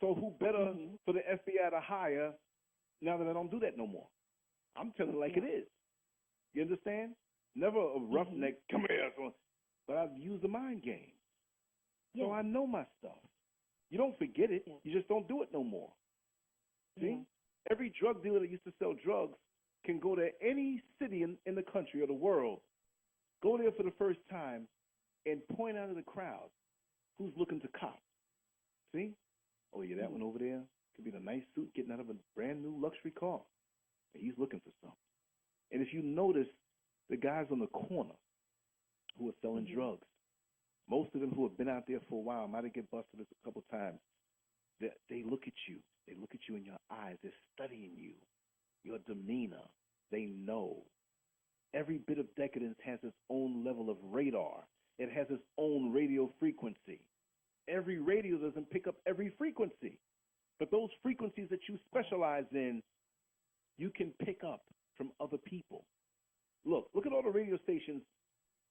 So who better for the FBI to hire now that I don't do that no more? I'm telling it like it is. You understand? Never a roughneck, come here. But I've used the mind game. So I know my stuff. You don't forget it. You just don't do it no more. See? Every drug dealer that used to sell drugs can go to any city in the country or the world, go there for the first time, and point out of the crowd who's looking to cop. See? Oh, yeah, that one over there could be in a nice suit getting out of a brand new luxury car. He's looking for something. And if you notice, the guys on the corner who are selling drugs, most of them who have been out there for a while, might have get busted a couple times, they look at you. They look at you in your eyes. They're studying you, your demeanor. They know. Every bit of decadence has its own level of radar. It has its own radio frequency. Every radio doesn't pick up every frequency. But those frequencies that you specialize in, you can pick up from other people. Look at all the radio stations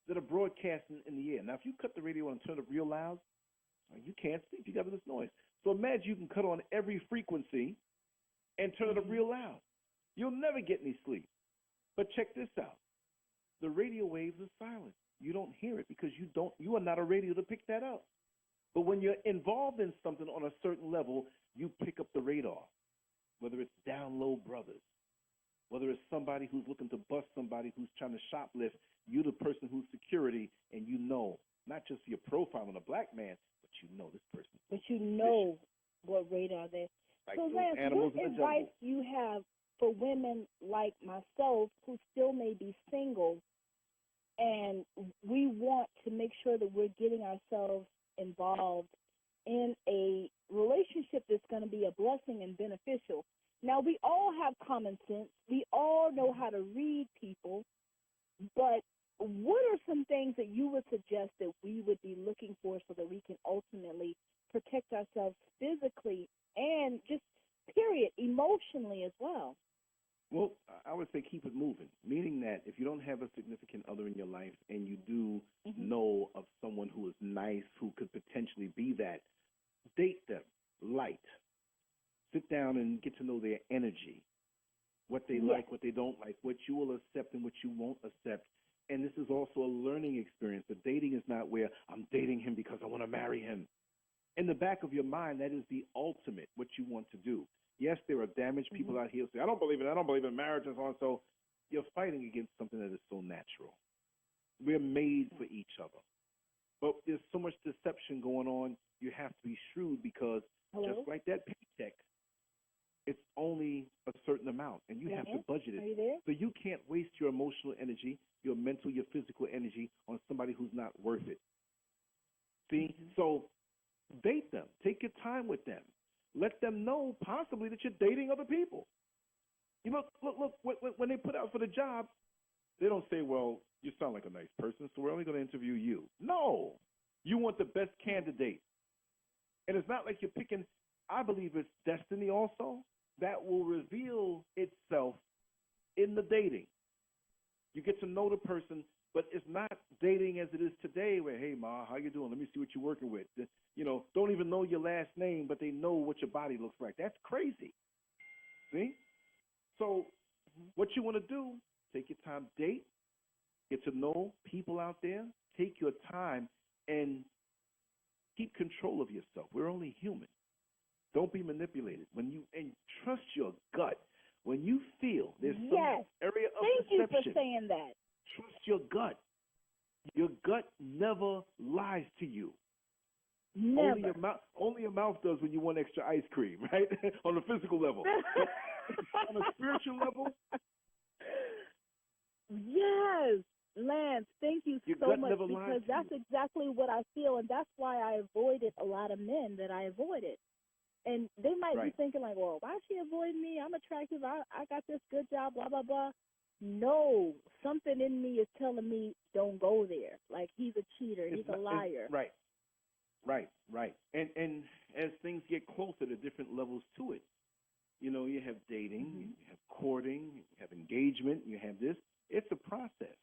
that are broadcasting in the air. Now, if you cut the radio on and turn it real loud, you can't sleep. You got all this noise. So imagine you can cut on every frequency and turn it up real loud. You'll never get any sleep. But check this out. The radio waves are silent. You don't hear it because you are not a radio to pick that up. But when you're involved in something on a certain level, you pick up the radar, whether it's down low brothers, whether it's somebody who's looking to bust somebody who's trying to shoplift, you the person who's security, and you know, not just your profile on a black man, but you know this person. But you know what radar they're. Like so, Lance, what advice do you have for women like myself who still may be single, and we want to make sure that we're getting ourselves involved in a relationship that's going going to be a blessing and beneficial. Now, we all have common sense. We all know how to read people, but what are some things that you would suggest that we would be looking for so that we can ultimately protect ourselves physically and just, period, emotionally as well? Well, I would say keep it moving, meaning that if you don't have a significant other in your life and you do know of someone who is nice, who could potentially be that, date them light. Sit down and get to know their energy, what they like, what they don't like, what you will accept and what you won't accept. And this is also a learning experience. The dating is not where I'm dating him because I want to marry him. In the back of your mind, that is the ultimate, what you want to do. Yes, there are damaged people out here who say, I don't believe in marriage and so on. So you're fighting against something that is so natural. We're made for each other. But there's so much deception going on, you have to be shrewd because just like that paycheck, it's only a certain amount, and you have to budget it. So you can't waste your emotional energy, your mental, your physical energy on somebody who's not worth it. See? So date them. Take your time with them. Let them know possibly that you're dating other people. You know, look, when they put out for the job, they don't say, well, you sound like a nice person, so we're only going to interview you. No. You want the best candidate. And it's not like you're picking, I believe it's destiny also that will reveal itself in the dating. You get to know the person, but it's not dating as it is today where, hey, Ma, how you doing? Let me see what you're working with. You know, don't even know your last name, but they know what your body looks like. That's crazy. See? So what you want to do, take your time, date, get to know people out there, take your time, and keep control of yourself. We're only human. Don't be manipulated. And trust your gut. When you feel there's some area of Thank deception, you for saying that. Trust your gut. Your gut never lies to you. Never. Only your mouth does when you want extra ice cream, right? On a physical level. But on a spiritual level. Yes. Lance, thank you so much, because that's exactly what I feel, and that's why I avoided a lot of men that I avoided. And they might be thinking like, well, why is she avoiding me? I'm attractive. I got this good job, blah, blah, blah. No, something in me is telling me don't go there. Like, he's a cheater. He's a liar. Right. And as things get closer, to different levels to it. You know, you have dating, you have courting, you have engagement, you have this. It's a process.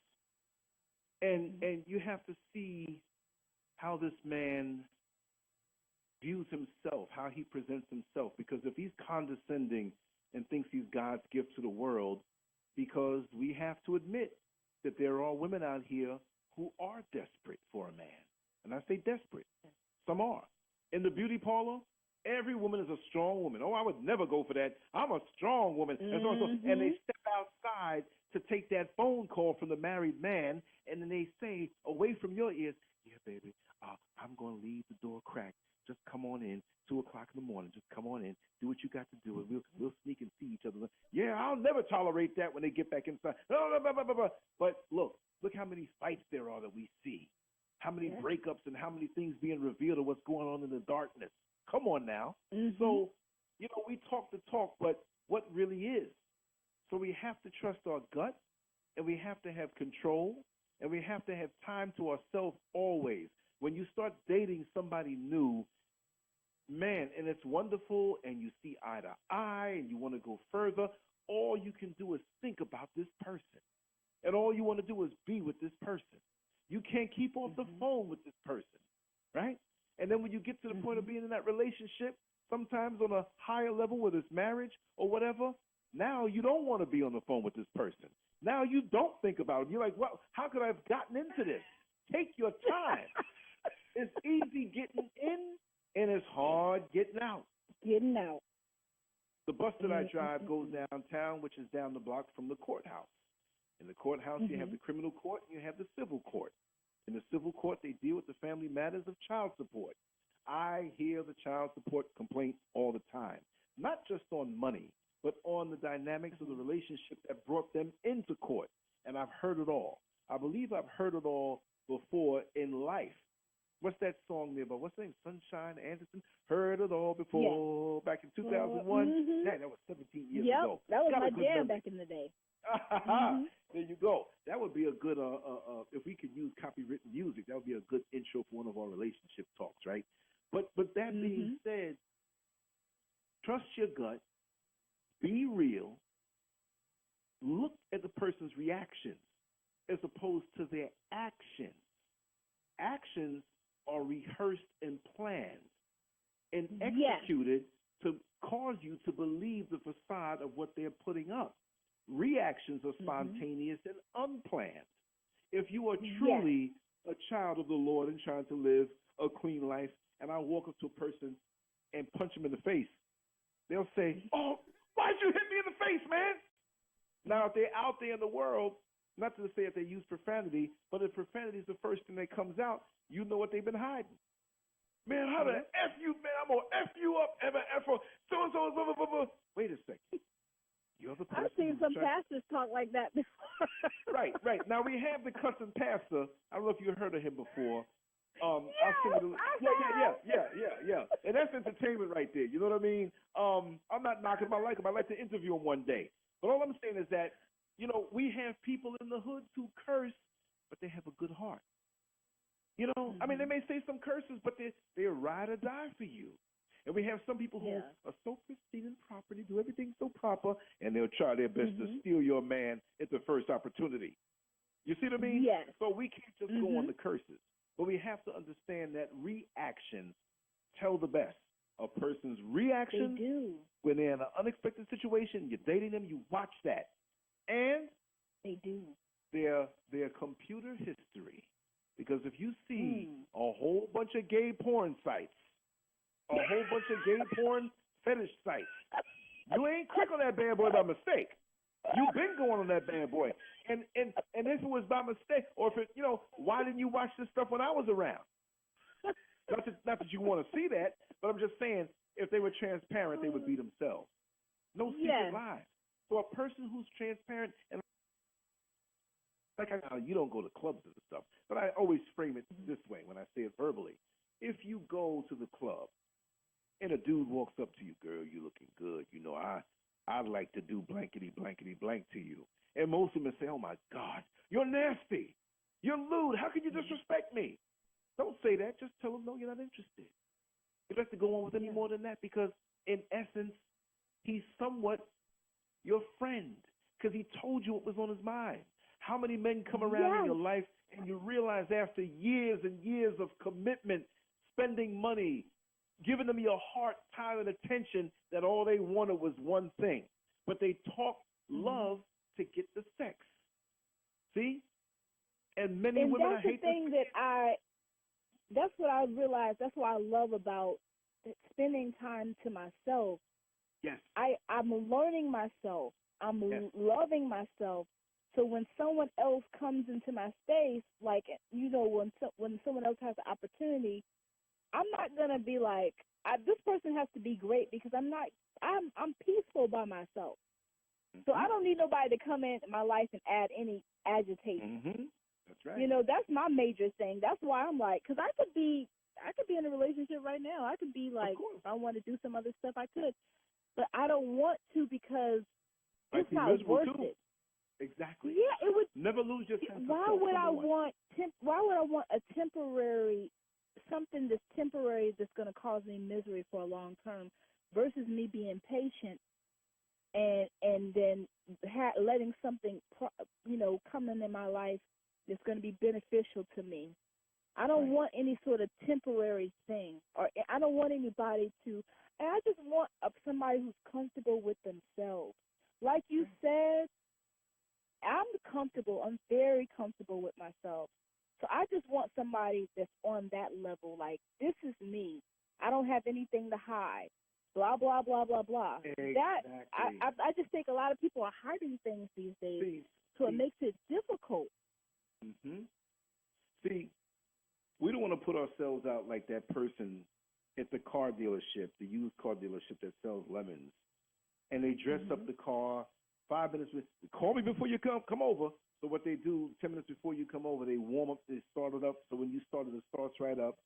And you have to see how this man views himself, how he presents himself. Because if he's condescending and thinks he's God's gift to the world, because we have to admit that there are women out here who are desperate for a man. And I say desperate. Some are. In the beauty parlor, every woman is a strong woman. Oh, I would never go for that. I'm a strong woman. And they step outside to take that phone call from the married man, and then they say, away from your ears, yeah, baby, I'm going to leave the door cracked. Just come on in, 2 o'clock in the morning. Just come on in, do what you got to do, and we'll sneak and see each other. Yeah, I'll never tolerate that when they get back inside. But look how many fights there are that we see. How many breakups and how many things being revealed of what's going on in the darkness. Come on now. So, you know, we talk the talk, but what really is? So we have to trust our gut, and we have to have control, and we have to have time to ourselves always. When you start dating somebody new, man, and it's wonderful, and you see eye to eye, and you want to go further, all you can do is think about this person. And all you want to do is be with this person. You can't keep off the phone with this person, right? And then when you get to the point of being in that relationship, sometimes on a higher level, whether it's marriage or whatever, now you don't want to be on the phone with this person. Now you don't think about it. You're like, well, how could I have gotten into this? Take your time. It's easy getting in, and it's hard getting out. The bus that I drive goes downtown, which is down the block from the courthouse. In the courthouse, you have the criminal court, and you have the civil court. In the civil court, they deal with the family matters of child support. I hear the child support complaint all the time, not just on money, but on the dynamics of the relationship that brought them into court. And I've heard it all. I believe I've heard it all before in life. What's that song? song there about what's the name? Sunshine Anderson. Heard it all before. Back in 2001. That was 17 years ago. That was Got my a good jam memory. back in the day. There you go. That would be a good if we could use copywritten music. That would be a good intro for one of our relationship talks, right? But that being said, trust your gut. Be real. Look at the person's reactions as opposed to their actions. Actions are rehearsed and planned and executed to cause you to believe the facade of what they're putting up. Reactions are spontaneous and unplanned. If you are truly a child of the Lord and trying to live a clean life, and I walk up to a person and punch them in the face, they'll say, "Oh, why'd you hit me in the face, man?" Now, if they're out there in the world, not to say that they use profanity, but if profanity is the first thing that comes out, you know what they've been hiding. Man, how the F you, man? I'm going to F you up, F so-and-so, blah, blah, blah, blah. Wait a second. You're the person. I've seen some pastors talk like that before. Right. Now, we have the cussing pastor. I don't know if you heard of him before. Yeah. And that's entertainment right there. You know what I mean? I'm not knocking him. I like him. I'd like to interview him one day. But all I'm saying is that, you know, we have people in the hood who curse, but they have a good heart. You know, I mean, they may say some curses, but they're ride or die for you. And we have some people who are so pristine and proper, they do everything so proper, and they'll try their best to steal your man at the first opportunity. You see what I mean? Yes. So we can't just go on the curses. But we have to understand that reactions tell the best. A person's reaction when they're in an unexpected situation, you're dating them, you watch that. And they do. Their computer history. Because if you see a whole bunch of gay porn sites, a whole bunch of gay porn fetish sites, you ain't click on that bad boy by mistake. You've been going on that bad boy. And if it was by mistake, or if it, you know, why didn't you watch this stuff when I was around? Not that you want to see that, but I'm just saying, if they were transparent, they would be themselves. No secret lies. So a person who's transparent, and like you don't go to clubs and stuff, but I always frame it this way when I say it verbally. If you go to the club and a dude walks up to you, girl, you looking good. You know, I'd like to do blankety blankety blank to you. And most of them say, oh my God, you're nasty. You're lewd. How can you disrespect me? Don't say that. Just tell them, no, you're not interested. You don't have to go on with any more than that because, in essence, he's somewhat your friend because he told you what was on his mind. How many men come around in your life and you realize after years and years of commitment, spending money, giving them your heart, time, and attention, that all they wanted was one thing. But they talk love to get the sex. See? And many women, I hate that's what I realized. That's what I love about spending time to myself. Yes. I'm learning myself. I'm loving myself. So when someone else comes into my space, like, you know, when someone else has the opportunity, I'm not gonna be like, this person has to be great because I'm peaceful by myself. So I don't need nobody to come in my life and add any agitation. That's right. You know, that's my major thing. That's why I'm like, because I could be in a relationship right now. I could be like, if I want to do some other stuff, I could, but I don't want to because it's not worth it. Exactly. Yeah, it would never lose your sense of why self. would I want a temporary something that's temporary that's going to cause me misery for a long term versus me being patient and then letting something come in my life that's going to be beneficial to me. I don't want any sort of temporary thing, or I don't want anybody to. And I just want somebody who's comfortable with themselves. Like you said, I'm comfortable. I'm very comfortable with myself. So I just want somebody that's on that level. Like, this is me. I don't have anything to hide. Blah, blah, blah, blah, blah. Exactly. I just think a lot of people are hiding things these days. So it makes it difficult. See, we don't want to put ourselves out like that person at the car dealership, the used car dealership that sells lemons. And they dress up the car 5 minutes. Call me before you come over. So what they do, 10 minutes before you come over, they warm up, they start it up. So when you start it starts right up.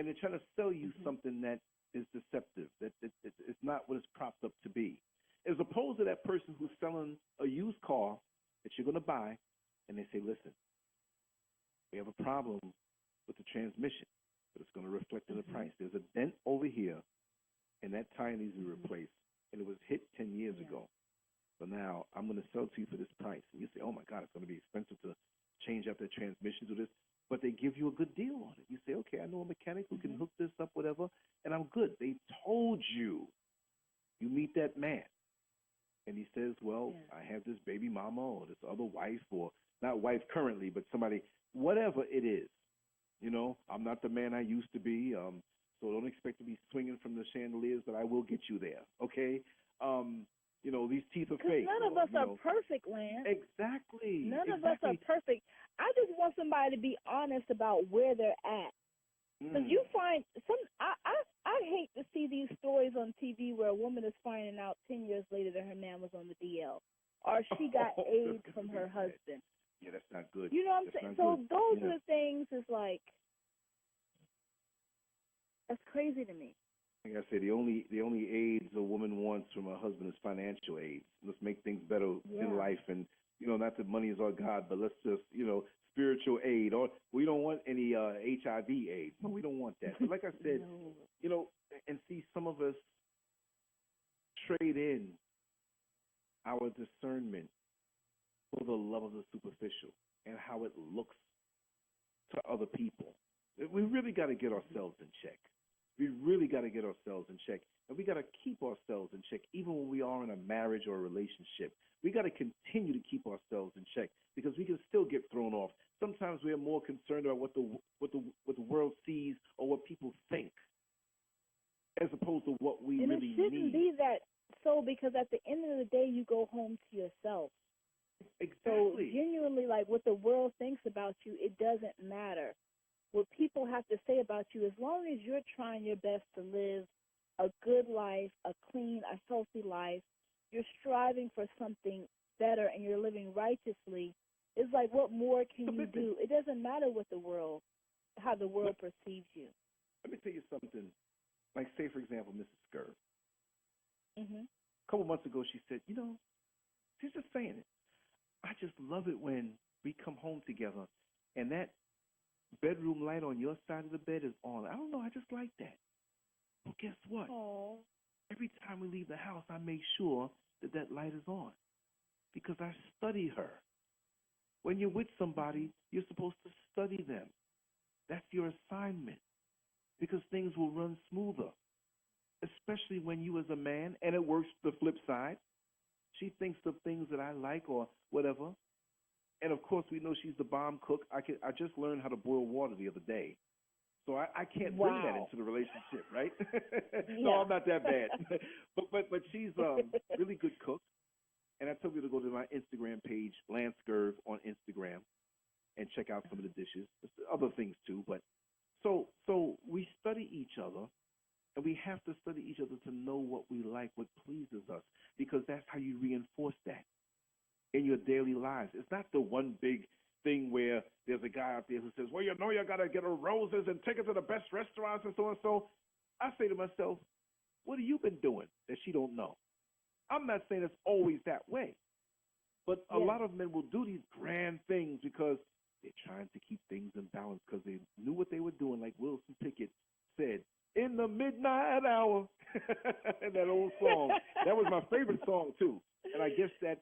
and they're trying to sell you something that is deceptive, that it's not what it's propped up to be, as opposed to that person who's selling a used car that you're going to buy, and they say, listen, we have a problem with the transmission, but it's going to reflect in the price. There's a dent over here, and that tire needs to be replaced, and it was hit 10 years ago. So now I'm going to sell to you for this price. And you say, oh, my God, it's going to be expensive to change out the transmission to this. But they give you a good deal on it. You say, okay, I know a mechanic who can hook this up, whatever, and I'm good. They told you. You meet that man, and he says, well, I have this baby mama or this other wife, or not wife currently, but somebody, whatever it is. You know, I'm not the man I used to be, so don't expect to be swinging from the chandeliers, but I will get you there, okay? You know, these teeth are fake. None of us are perfect, Lance. Exactly. None of us are perfect. I just want somebody to be honest about where they're at. Because you find I hate to see these stories on TV where a woman is finding out 10 years later that her man was on the DL, or she got AIDS from her husband. Yeah, that's not good. You know what I'm saying? So those are the things. Is like, that's crazy to me. Like I say, the only aids a woman wants from her husband is financial aids. Let's make things better in life, and not that money is our God, but let's just spiritual aid. Or we don't want any HIV aids. No, we don't want that. But like I said, and see, some of us trade in our discernment for the love of the superficial and how it looks to other people. We really got to get ourselves in check. We really got to get ourselves in check. And we got to keep ourselves in check even when we are in a marriage or a relationship. We got to continue to keep ourselves in check because we can still get thrown off. Sometimes we are more concerned about what the world sees or what people think as opposed to what we really need. And it shouldn't be that so, because at the end of the day, you go home to yourself. Exactly. So genuinely, like, what the world thinks about you, it doesn't matter. What people have to say about you, as long as you're trying your best to live a good life, a clean, a healthy life, you're striving for something better and you're living righteously, it's like, what more can you do? It doesn't matter how the world perceives you. Let me tell you something. Like, say, for example, Mrs. Scurv. Mm-hmm. A couple months ago, she said, she's just saying it. I just love it when we come home together and that bedroom light on your side of the bed is on. I don't know. I just like that. Well, guess what? Aww. Every time we leave the house, I make sure that light is on because I study her. When you're with somebody, you're supposed to study them. That's your assignment because things will run smoother, especially when you as a man, and it works the flip side. She thinks of things that I like or whatever. And, of course, we know she's the bomb cook. I just learned how to boil water the other day. So I can't bring that into the relationship, right? No, I'm not that bad. but she's a really good cook. And I told you to go to my Instagram page, Lance Scurv on Instagram, and check out some of the dishes. There's other things, too. But so we study each other, and we have to study each other to know what we like, what pleases us, because that's how you reinforce that in your daily lives. It's not the one big thing where there's a guy out there who says, well, you got to get her roses and take her to the best restaurants and so on. So I say to myself, what have you been doing that she don't know? I'm not saying it's always that way, but a lot of men will do these grand things because they're trying to keep things in balance because they knew what they were doing, like Wilson Pickett said, in the midnight hour. That old song. That was my favorite song, too. And I guess that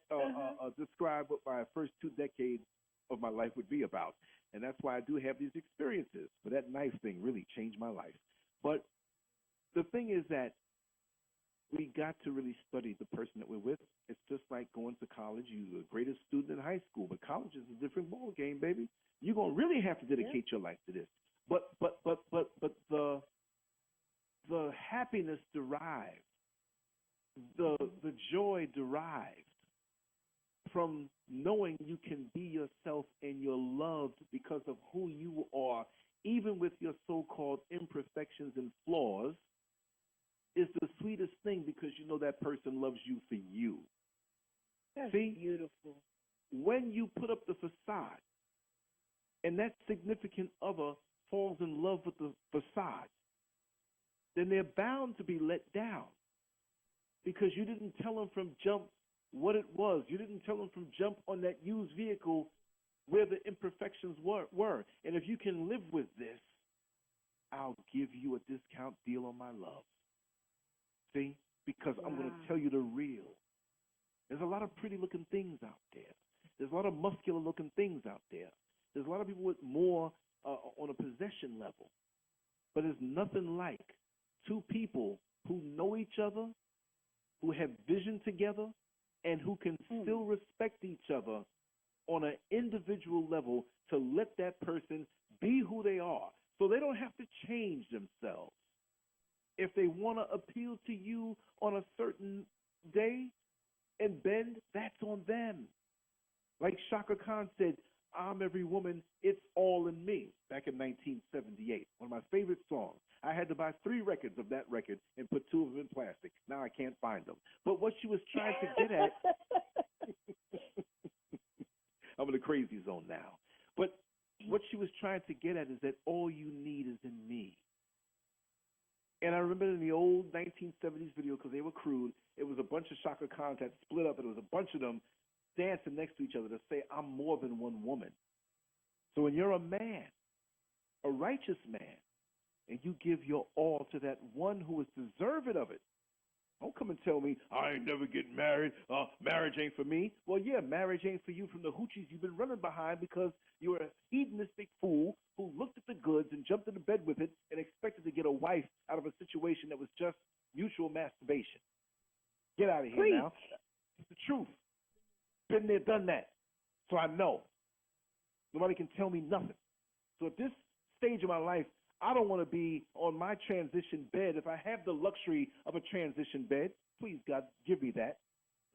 described what my first 2 decades of my life would be about. And that's why I do have these experiences. But that knife thing really changed my life. But the thing is that we got to really study the person that we're with. It's just like going to college. You're the greatest student in high school, but college is a different ball game, baby. You're going to really have to dedicate your life to this. But the happiness derived, the joy derived from knowing you can be yourself and you're loved because of who you are, even with your so-called imperfections and flaws, is the sweetest thing because you know that person loves you for you. That's beautiful. When you put up the facade and that significant other falls in love with the facade, then they're bound to be let down because you didn't tell them from jump what it was. You didn't tell them from jump on that used vehicle where the imperfections were. And if you can live with this, I'll give you a discount deal on my love. See? Because I'm going to tell you the real. There's a lot of pretty looking things out there. There's a lot of muscular looking things out there. There's a lot of people with more on a possession level. But there's nothing like two people who know each other, who have vision together, and who can still respect each other on an individual level to let that person be who they are so they don't have to change themselves. If they want to appeal to you on a certain day and bend, that's on them. Like Shaka Khan said, I'm every woman, it's all in me, back in 1978. One of my favorite songs. I had to buy 3 records of that record and put 2 of them in plastic. Now I can't find them. But what she was trying to get at, I'm in the crazy zone now. But what she was trying to get at is that all you need is in me. And I remember in the old 1970s video, because they were crude, it was a bunch of Shaka Khans that split up, and it was a bunch of them dancing next to each other to say, I'm more than one woman. So when you're a man, a righteous man, and you give your all to that one who is deserving of it, don't come and tell me, I ain't never getting married, marriage ain't for me. Well, yeah, marriage ain't for you from the hoochies you've been running behind because you were a hedonistic fool who looked at the goods and jumped into bed with it and expected to get a wife out of a situation that was just mutual masturbation. Get out of here now. It's the truth. Been there, done that. So I know. Nobody can tell me nothing. So at this stage of my life, I don't want to be on my transition bed. If I have the luxury of a transition bed, please, God, give me that.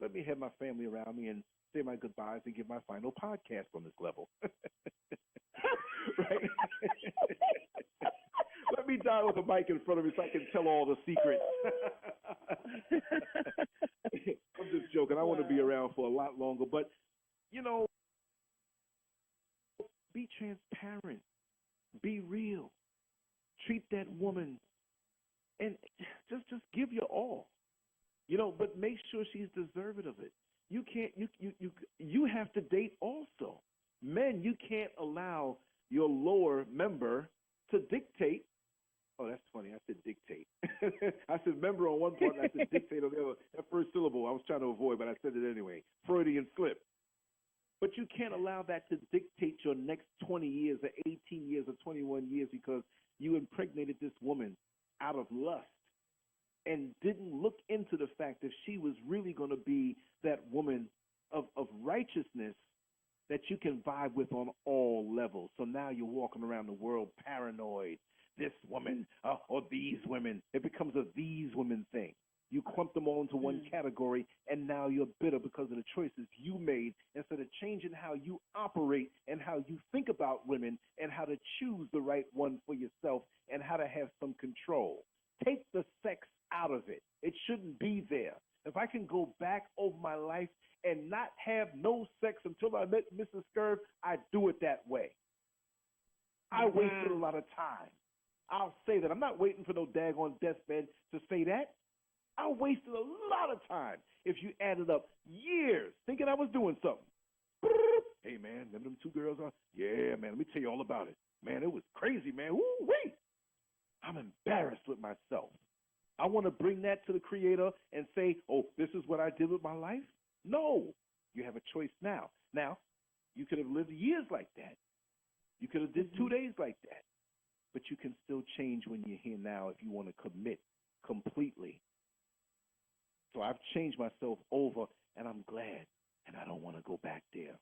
Let me have my family around me and say my goodbyes and give my final podcast on this level. Right? Let me die with a mic in front of me so I can tell all the secrets. I'm just joking. I want to be around for a lot longer. But, you know, be transparent. Be real. Treat that woman and just give your all, you know, but make sure she's deserving of it. You can't, you have to date also. Men, you can't allow your lower member to dictate. Oh, that's funny. I said dictate. I said member on one part and I said dictate on the other. That first syllable I was trying to avoid, but I said it anyway. Freudian slip. But you can't allow that to dictate your next 20 years or 18 years or 21 years because you impregnated this woman out of lust and didn't look into the fact that she was really going to be that woman of righteousness that you can vibe with on all levels. So now you're walking around the world paranoid. This woman or these women. It becomes a these women thing. You clump them all into one category, and now you're bitter because of the choices you made instead of changing how you operate and how you think about women and how to choose the right one for yourself and how to have some control. Take the sex out of it. It shouldn't be there. If I can go back over my life and not have no sex until I met Mrs. Scurv, I do it that way. I wasted a lot of time. I'll say that. I'm not waiting for no daggone deathbed to say that. I wasted a lot of time, if you added up years, thinking I was doing something. Hey, man, them 2 girls are, yeah, man, let me tell you all about it. Man, it was crazy, man. Woo-wee. I'm embarrassed with myself. I want to bring that to the Creator and say, oh, this is what I did with my life? No. You have a choice now. Now, you could have lived years like that. You could have did 2 days like that. But you can still change when you're here now if you want to commit completely. So I've changed myself over, and I'm glad, and I don't want to go back there.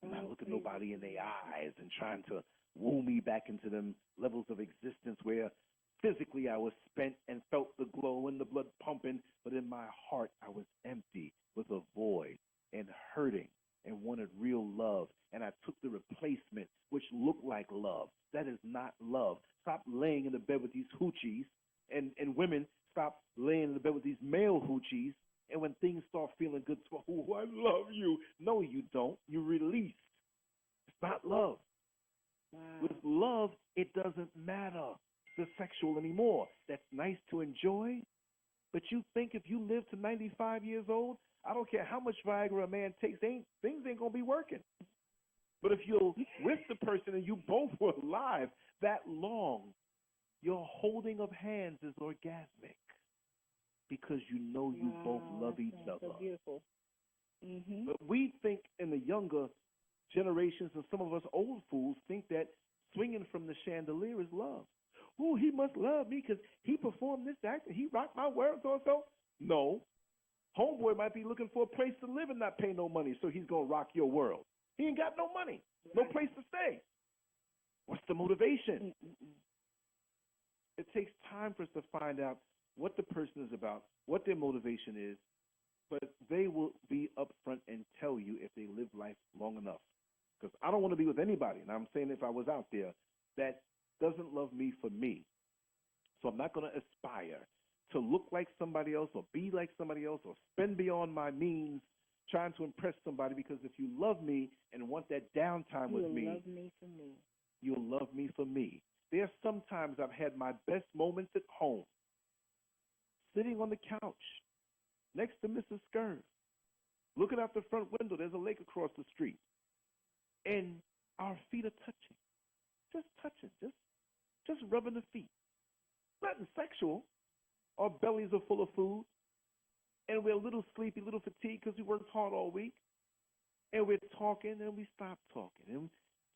I'm not looking nobody in their eyes and trying to woo me back into them levels of existence where physically I was spent and felt the glow and the blood pumping, but in my heart I was empty with a void and hurting and wanted real love. And I took the replacement, which looked like love. That is not love. Stop laying in the bed with these hoochies, and women, stop laying in the bed with these male hoochies, and when things start feeling good, oh, I love you. No, you don't. You release. It's not love. With love, it doesn't matter the sexual anymore. That's nice to enjoy, but you think if you live to 95 years old, I don't care how much Viagra a man takes, things ain't gonna be working. But if you're with the person and you both were alive that long, your holding of hands is orgasmic because you know you both love each other. So beautiful. Mm-hmm. But we think in the younger generations, and some of us old fools think that swinging from the chandelier is love. Oh, he must love me because he performed this act and he rocked my world so. No. Homeboy might be looking for a place to live and not pay no money, so he's going to rock your world. He ain't got no money, no place to stay. What's the motivation? It takes time for us to find out what the person is about, what their motivation is, but they will be upfront and tell you if they live life long enough. Because I don't want to be with anybody, and I'm saying if I was out there, that doesn't love me for me. So I'm not going to aspire to look like somebody else or be like somebody else or spend beyond my means trying to impress somebody, because if you love me and want that downtime with me, you'll love me for me. You'll love me for me. There are sometimes I've had my best moments at home, sitting on the couch next to Mrs. Skirv, looking out the front window. There's a lake across the street, and our feet are touching, just rubbing the feet. Nothing sexual. Our bellies are full of food, and we're a little sleepy, a little fatigued because we worked hard all week, and we're talking, and we stop talking, and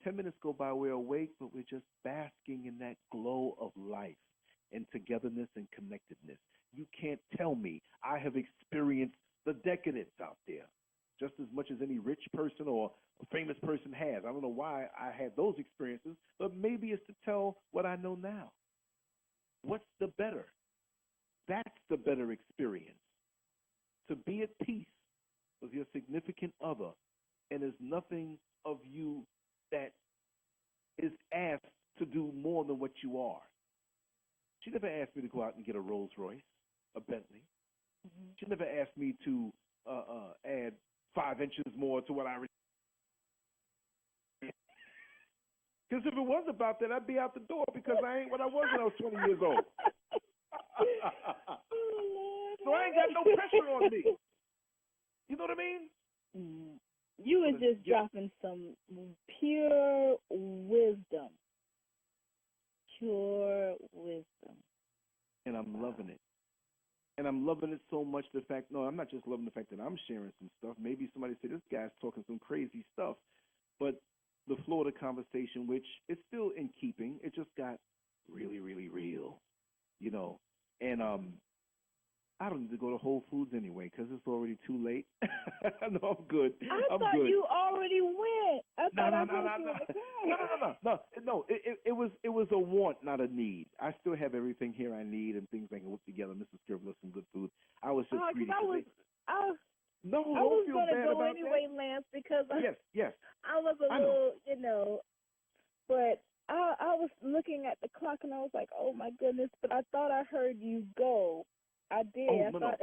10 minutes go by, we're awake, but we're just basking in that glow of life and togetherness and connectedness. You can't tell me I have experienced the decadence out there just as much as any rich person or a famous person has. I don't know why I had those experiences, but maybe it's to tell what I know now. What's the better? That's the better experience. To be at peace with your significant other, and there's nothing of you that is asked to do more than what you are. She never asked me to go out and get a Rolls Royce, a Bentley. Mm-hmm. She never asked me to add 5 inches more to what I received. Because if it was about that, I'd be out the door, because I ain't what I was when I was 20 years old. So I ain't got no pressure on me. You know what I mean? You were just dropping some pure wisdom. Pure wisdom. And I'm loving it. And I'm loving it so much, the fact, no, I'm not just loving the fact that I'm sharing some stuff. Maybe somebody say, this guy's talking some crazy stuff. But the flow of the conversation, which is still in keeping, it just got really, really real, you know. And I don't need to go to Whole Foods anyway, because it's already too late. No, I'm good. I thought you already went. No. It was a want, not a need. I still have everything here I need and things I can whip together. Mrs. Scribbler, some good food. I was just greedy. I was going to go anyway, that. Lance, because yes. I was a little, you know, but I was looking at the clock and I was like, oh my goodness, but I thought I heard you go. I did. I thought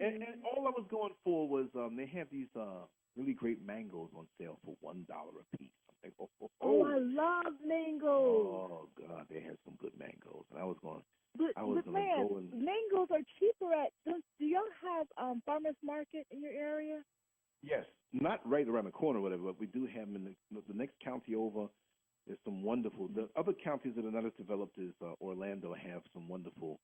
and all I was going for was they have these really great mangoes on sale for $1 a piece. I'm like, oh, I love mangoes. Oh God, they had some good mangoes, and I was going. But mangoes are cheaper at. Do y'all have farmers market in your area? Yes, not right around the corner, or whatever, but we do have them in the next county over. There's some wonderful. The other counties that are not as developed as Orlando have some wonderful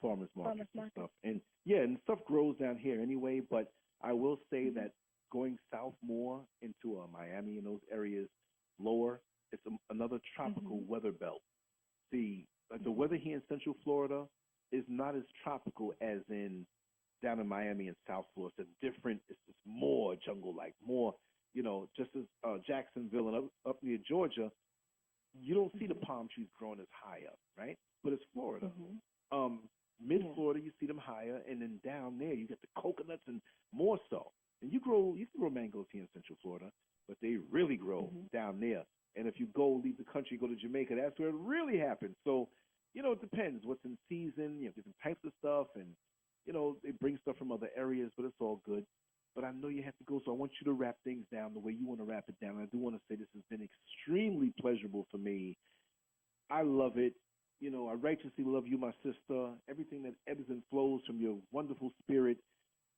farmers markets and stuff. And and stuff grows down here anyway. But I will say that going south more into Miami and those areas lower, it's another tropical weather belt. See, like the weather here in Central Florida is not as tropical as in down in Miami and South Florida. It's different. It's more jungle-like, more, you know, just as Jacksonville and up near Georgia, you don't see the palm trees growing as high up, right? But it's Florida. Mid-Florida, you see them higher, and then down there, you get the coconuts and more so. And you can grow mangoes here in Central Florida, but they really grow down there. And if you leave the country, go to Jamaica, that's where it really happens. So, you know, it depends what's in season. You have different types of stuff, and, you know, they bring stuff from other areas, but it's all good. but I know you have to go, so I want you to wrap things down the way you want to wrap it down. And I do want to say this has been extremely pleasurable for me. I love it. You know, I righteously love you, my sister. Everything that ebbs and flows from your wonderful spirit.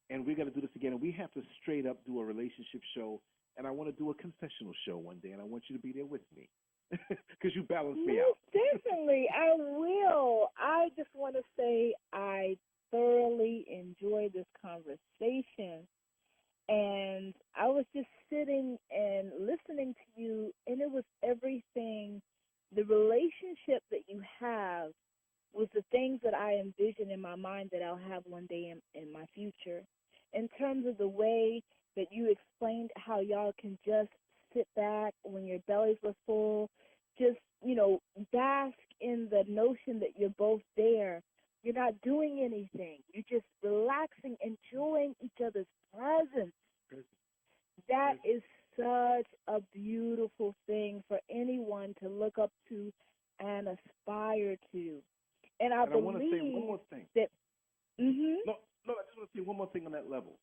And we're going to do this again. And we have to straight up do a relationship show. And I want to do a confessional show one day. And I want you to be there with me because you balance me out. Definitely, I will. I just want to say I thoroughly enjoyed this conversation. And I was just sitting and listening to you, and it was everything. The relationship that you have was the things that I envision in my mind that I'll have one day in my future. In terms of the way that you explained how y'all can just sit back when your bellies were full, just, bask in the notion that you're both there. You're not doing anything. You're just relaxing, enjoying each other's presence. That is such a beautiful thing for anyone to look up to and aspire to. And I want to say one more thing. That, No, I just want to say one more thing on that level.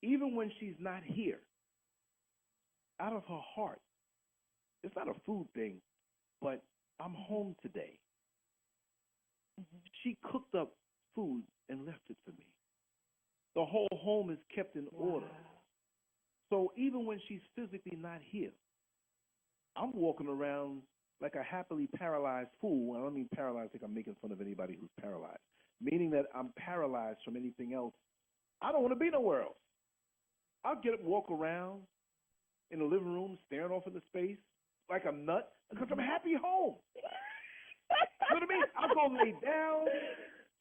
Even when she's not here, out of her heart, it's not a food thing, but I'm home today. She cooked up food and left it for me. The whole home is kept in order. So even when she's physically not here, I'm walking around like a happily paralyzed fool. I don't mean paralyzed like I'm making fun of anybody who's paralyzed, meaning that I'm paralyzed from anything else. I don't want to be nowhere else. I'll get up, walk around in the living room, staring off into space like a nut because I'm happy home. You know what I mean? I'll go lay down,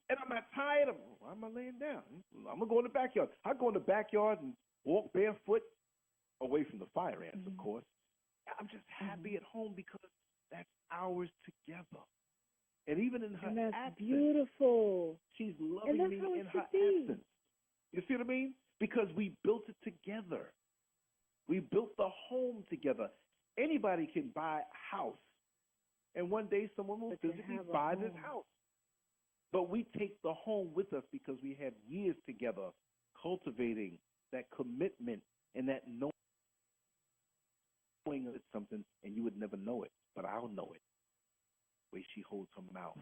and I'm not tired. Why am I laying down? I'm going to go in the backyard. I'll go in the backyard and walk barefoot away from the fire ants, of course. I'm just happy at home because that's ours together. And even in her absence, beautiful. She's loving me in her absence. You see what I mean? Because we built it together. We built the home together. Anybody can buy a house, and one day someone will physically buy this house. But we take the home with us because we have years together cultivating that commitment and that knowing it's something, and you would never know it, but I'll know it. The way she holds her mouth,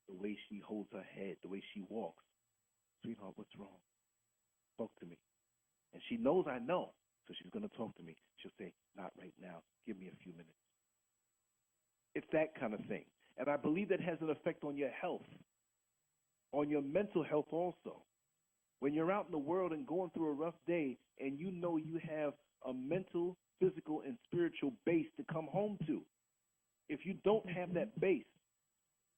the way she holds her head, the way she walks. Sweetheart, what's wrong? Talk to me. And she knows I know, so she's going to talk to me. She'll say, not right now. Give me a few minutes. It's that kind of thing. And I believe that has an effect on your health, on your mental health also. When you're out in the world and going through a rough day and you know you have a mental, physical, and spiritual base to come home to. If you don't have that base,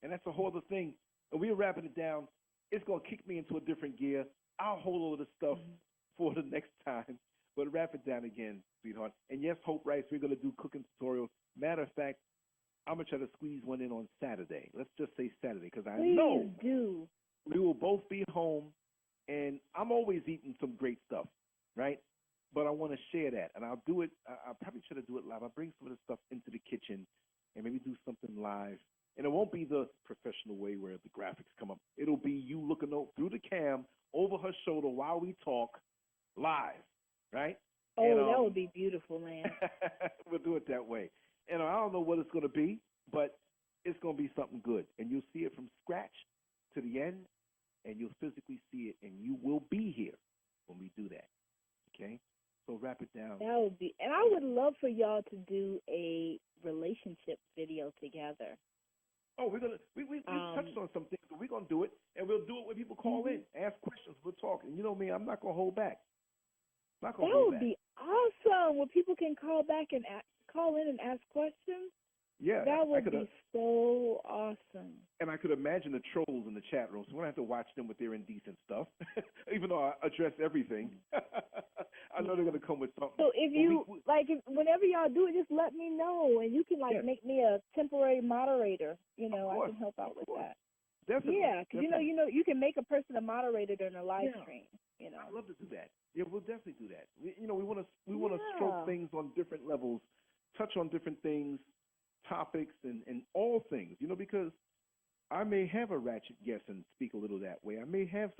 and that's a whole other thing, and we're wrapping it down, it's going to kick me into a different gear. I'll hold all of this stuff for the next time, but wrap it down again, sweetheart. And yes, Hope Rice, we're going to do cooking tutorials. Matter of fact, I'm going to try to squeeze one in on Saturday. Let's just say Saturday, because I know we will both be home, and I'm always eating some great stuff, right? But I want to share that, and I'll do it. I'll probably try to do it live. I'll bring some of the stuff into the kitchen and maybe do something live. And it won't be the professional way where the graphics come up. It'll be you looking through the cam over her shoulder while we talk live, right? Oh, and, that would be beautiful, man. We'll do it that way. And I don't know what it's going to be, but it's going to be something good. And you'll see it from scratch to the end, and you'll physically see it, and you will be here when we do that, okay? So wrap it down. That would be, and I would love for y'all to do a relationship video together. Oh, we touched on some things, but we're gonna do it, and we'll do it when people call in, ask questions, we'll talk. And you know me, I'm not gonna hold back. That would be awesome. When people can call back and call in and ask questions. Yeah, that would be so awesome. And I could imagine the trolls in the chat room, so we're going to have to watch them with their indecent stuff, even though I address everything. I know they're going to come with something. So if you, whenever y'all do it, just let me know, and you can, make me a temporary moderator. You know, I can help out with that. Definitely. Yeah, because, you can make a person a moderator during a live stream. You know, I'd love to do that. Yeah, we'll definitely do that. We want to stroke things on different levels, touch on different things, topics, and all things, because I may have a ratchet guest and speak a little that way. I may have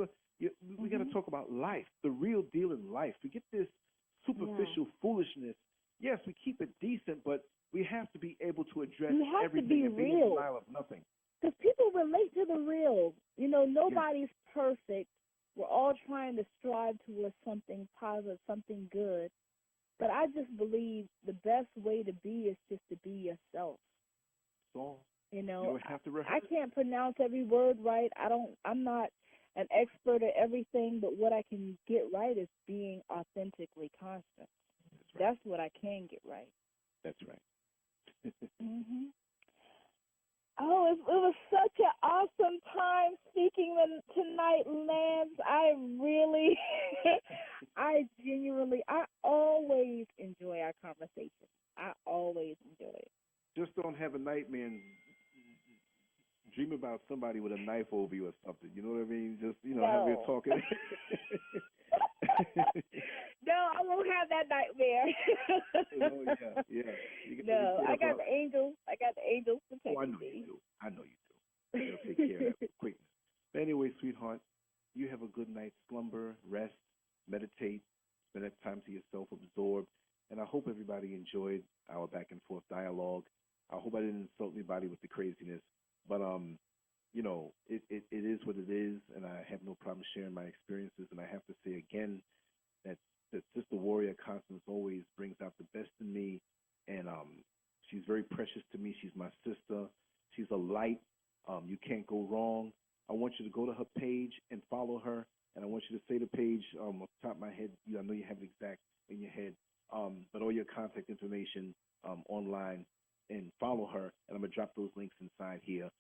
we got to talk talk about life, the real deal in life. Forget this superficial foolishness. Yes, we keep it decent, but we have to be able to address everything and be in denial of nothing. Because people relate to the real. You know, nobody's perfect. We're all trying to strive towards something positive, something good. But I just believe the best way to be is just to be yourself. So, you don't have to I can't pronounce every word right. I'm not an expert at everything, but what I can get right is being authentically Constance. That's what I can get right. That's right. Mhm. Oh, it was such an awesome time speaking tonight, Lance. I really, I always enjoy our conversation. I always enjoy it. Just don't have a nightmare and dream about somebody with a knife over you or something. You know what I mean? Just, have you talking. No, I won't have that nightmare. Yeah. No, I got the angels. I got the angels protecting me. Oh, I know you do. I know you do. They'll take care of that with quickness. But anyway, sweetheart, you have a good night's slumber, rest, meditate, spend that time to yourself, absorb. And I hope everybody enjoyed our back and forth dialogue. I hope I didn't insult anybody with the craziness. But it is what it is, and I have no problem sharing my experiences. And I have to say again that Sister Warrior Constance always brings out the best in me, and she's very precious to me. She's my sister. She's a light. You can't go wrong. I want you to go to her page and follow her, and I want you to say the page off the top of my head. I know you have it exact in your head, but all your contact information online, and follow her. And I'm gonna drop those links inside here.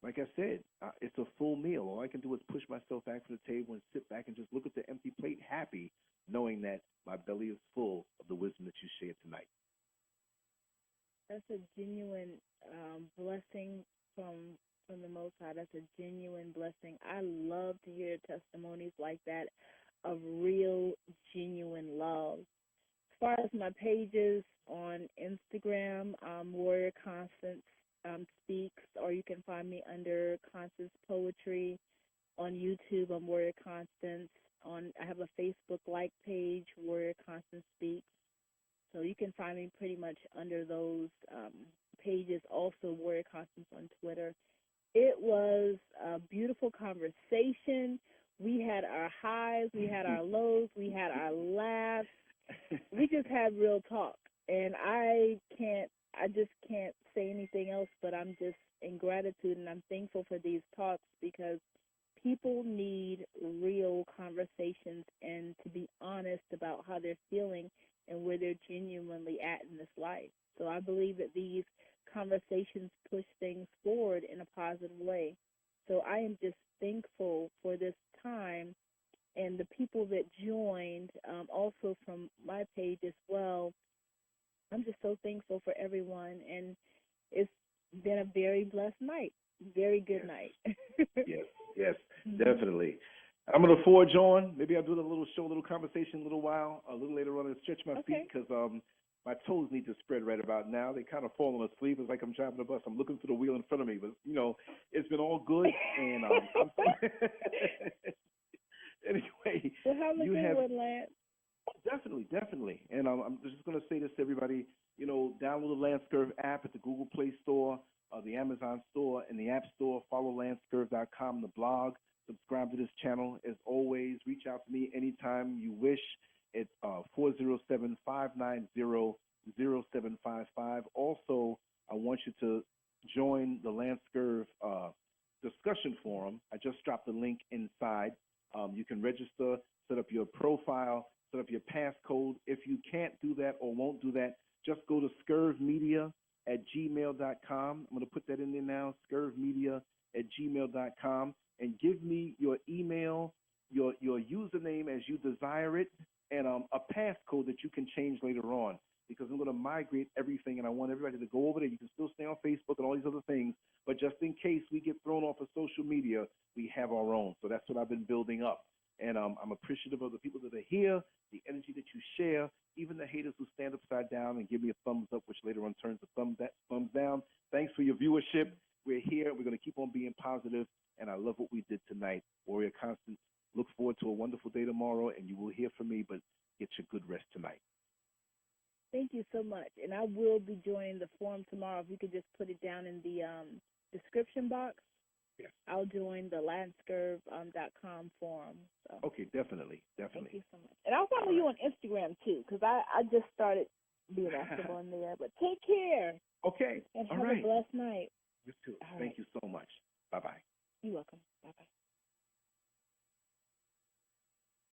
Like I said, it's a full meal. All I can do is push myself back from the table and sit back and just look at the empty plate, happy, knowing that my belly is full of the wisdom that you shared tonight. That's a genuine blessing from the Most High. That's a genuine blessing. I love to hear testimonies like that of real, genuine love. As far as my pages on Instagram, Warrior Constance Speaks, or you can find me under Constance Poetry. On YouTube, I'm Warrior Constance. I have a Facebook like page, Warrior Constance Speaks. So you can find me pretty much under those pages. Also, Warrior Constance on Twitter. It was a beautiful conversation. We had our highs, we had our lows, we had our laughs. We just had real talk, and I just can't say anything else, but I'm just in gratitude, and I'm thankful for these talks, because people need real conversations and to be honest about how they're feeling and where they're genuinely at in this life. So I believe that these conversations push things forward in a positive way. So I am just thankful for this time, and the people that joined, also from my page as well. I'm just so thankful for everyone, and it's been a very blessed night, very good night. Yes, definitely. I'm going to forge on. Maybe I'll do a little show, a little conversation, a little later on, and stretch my feet, because my toes need to spread right about now. They kind of falling asleep. It's like I'm driving a bus. I'm looking for the wheel in front of me, but it's been all good. And anyway, well, have a good one, Lance. Definitely. And I'm just going to say this to everybody. Download the Lance Curve app at the Google Play Store, the Amazon Store, and the App Store. Follow lancecurve.com, the blog. Subscribe to this channel. As always, reach out to me anytime you wish. It's 407-590-0755. Also, I want you to join the Lance Curve discussion forum. I just dropped the link inside. You can register, set up your profile, set up your passcode. If you can't do that or won't do that, just go to scurvmedia@gmail.com. I'm going to put that in there now, scurvmedia@gmail.com, and give me your email, your username as you desire it, and a passcode that you can change later on, because I'm going to migrate everything, and I want everybody to go over there. You can still stay on Facebook and all these other things, but just in case we get thrown off of social media, we have our own. So that's what I've been building up. And I'm appreciative of the people that are here, the energy that you share, even the haters who stand upside down and give me a thumbs up, which later on turns to thumbs down. Thanks for your viewership. We're here. We're going to keep on being positive, and I love what we did tonight. Warrior Constance, look day tomorrow, and you will hear from me, but get your good rest tonight. Thank you so much. And I will be joining the forum tomorrow. If you could just put it down in the description box. Yes. I'll join the landscurve.com forum. So. Okay, definitely. Thank you so much. And I'll follow you on Instagram, too, because I just started being active on there. But take care. Okay. And have a blessed night. You too. All Thank right. you.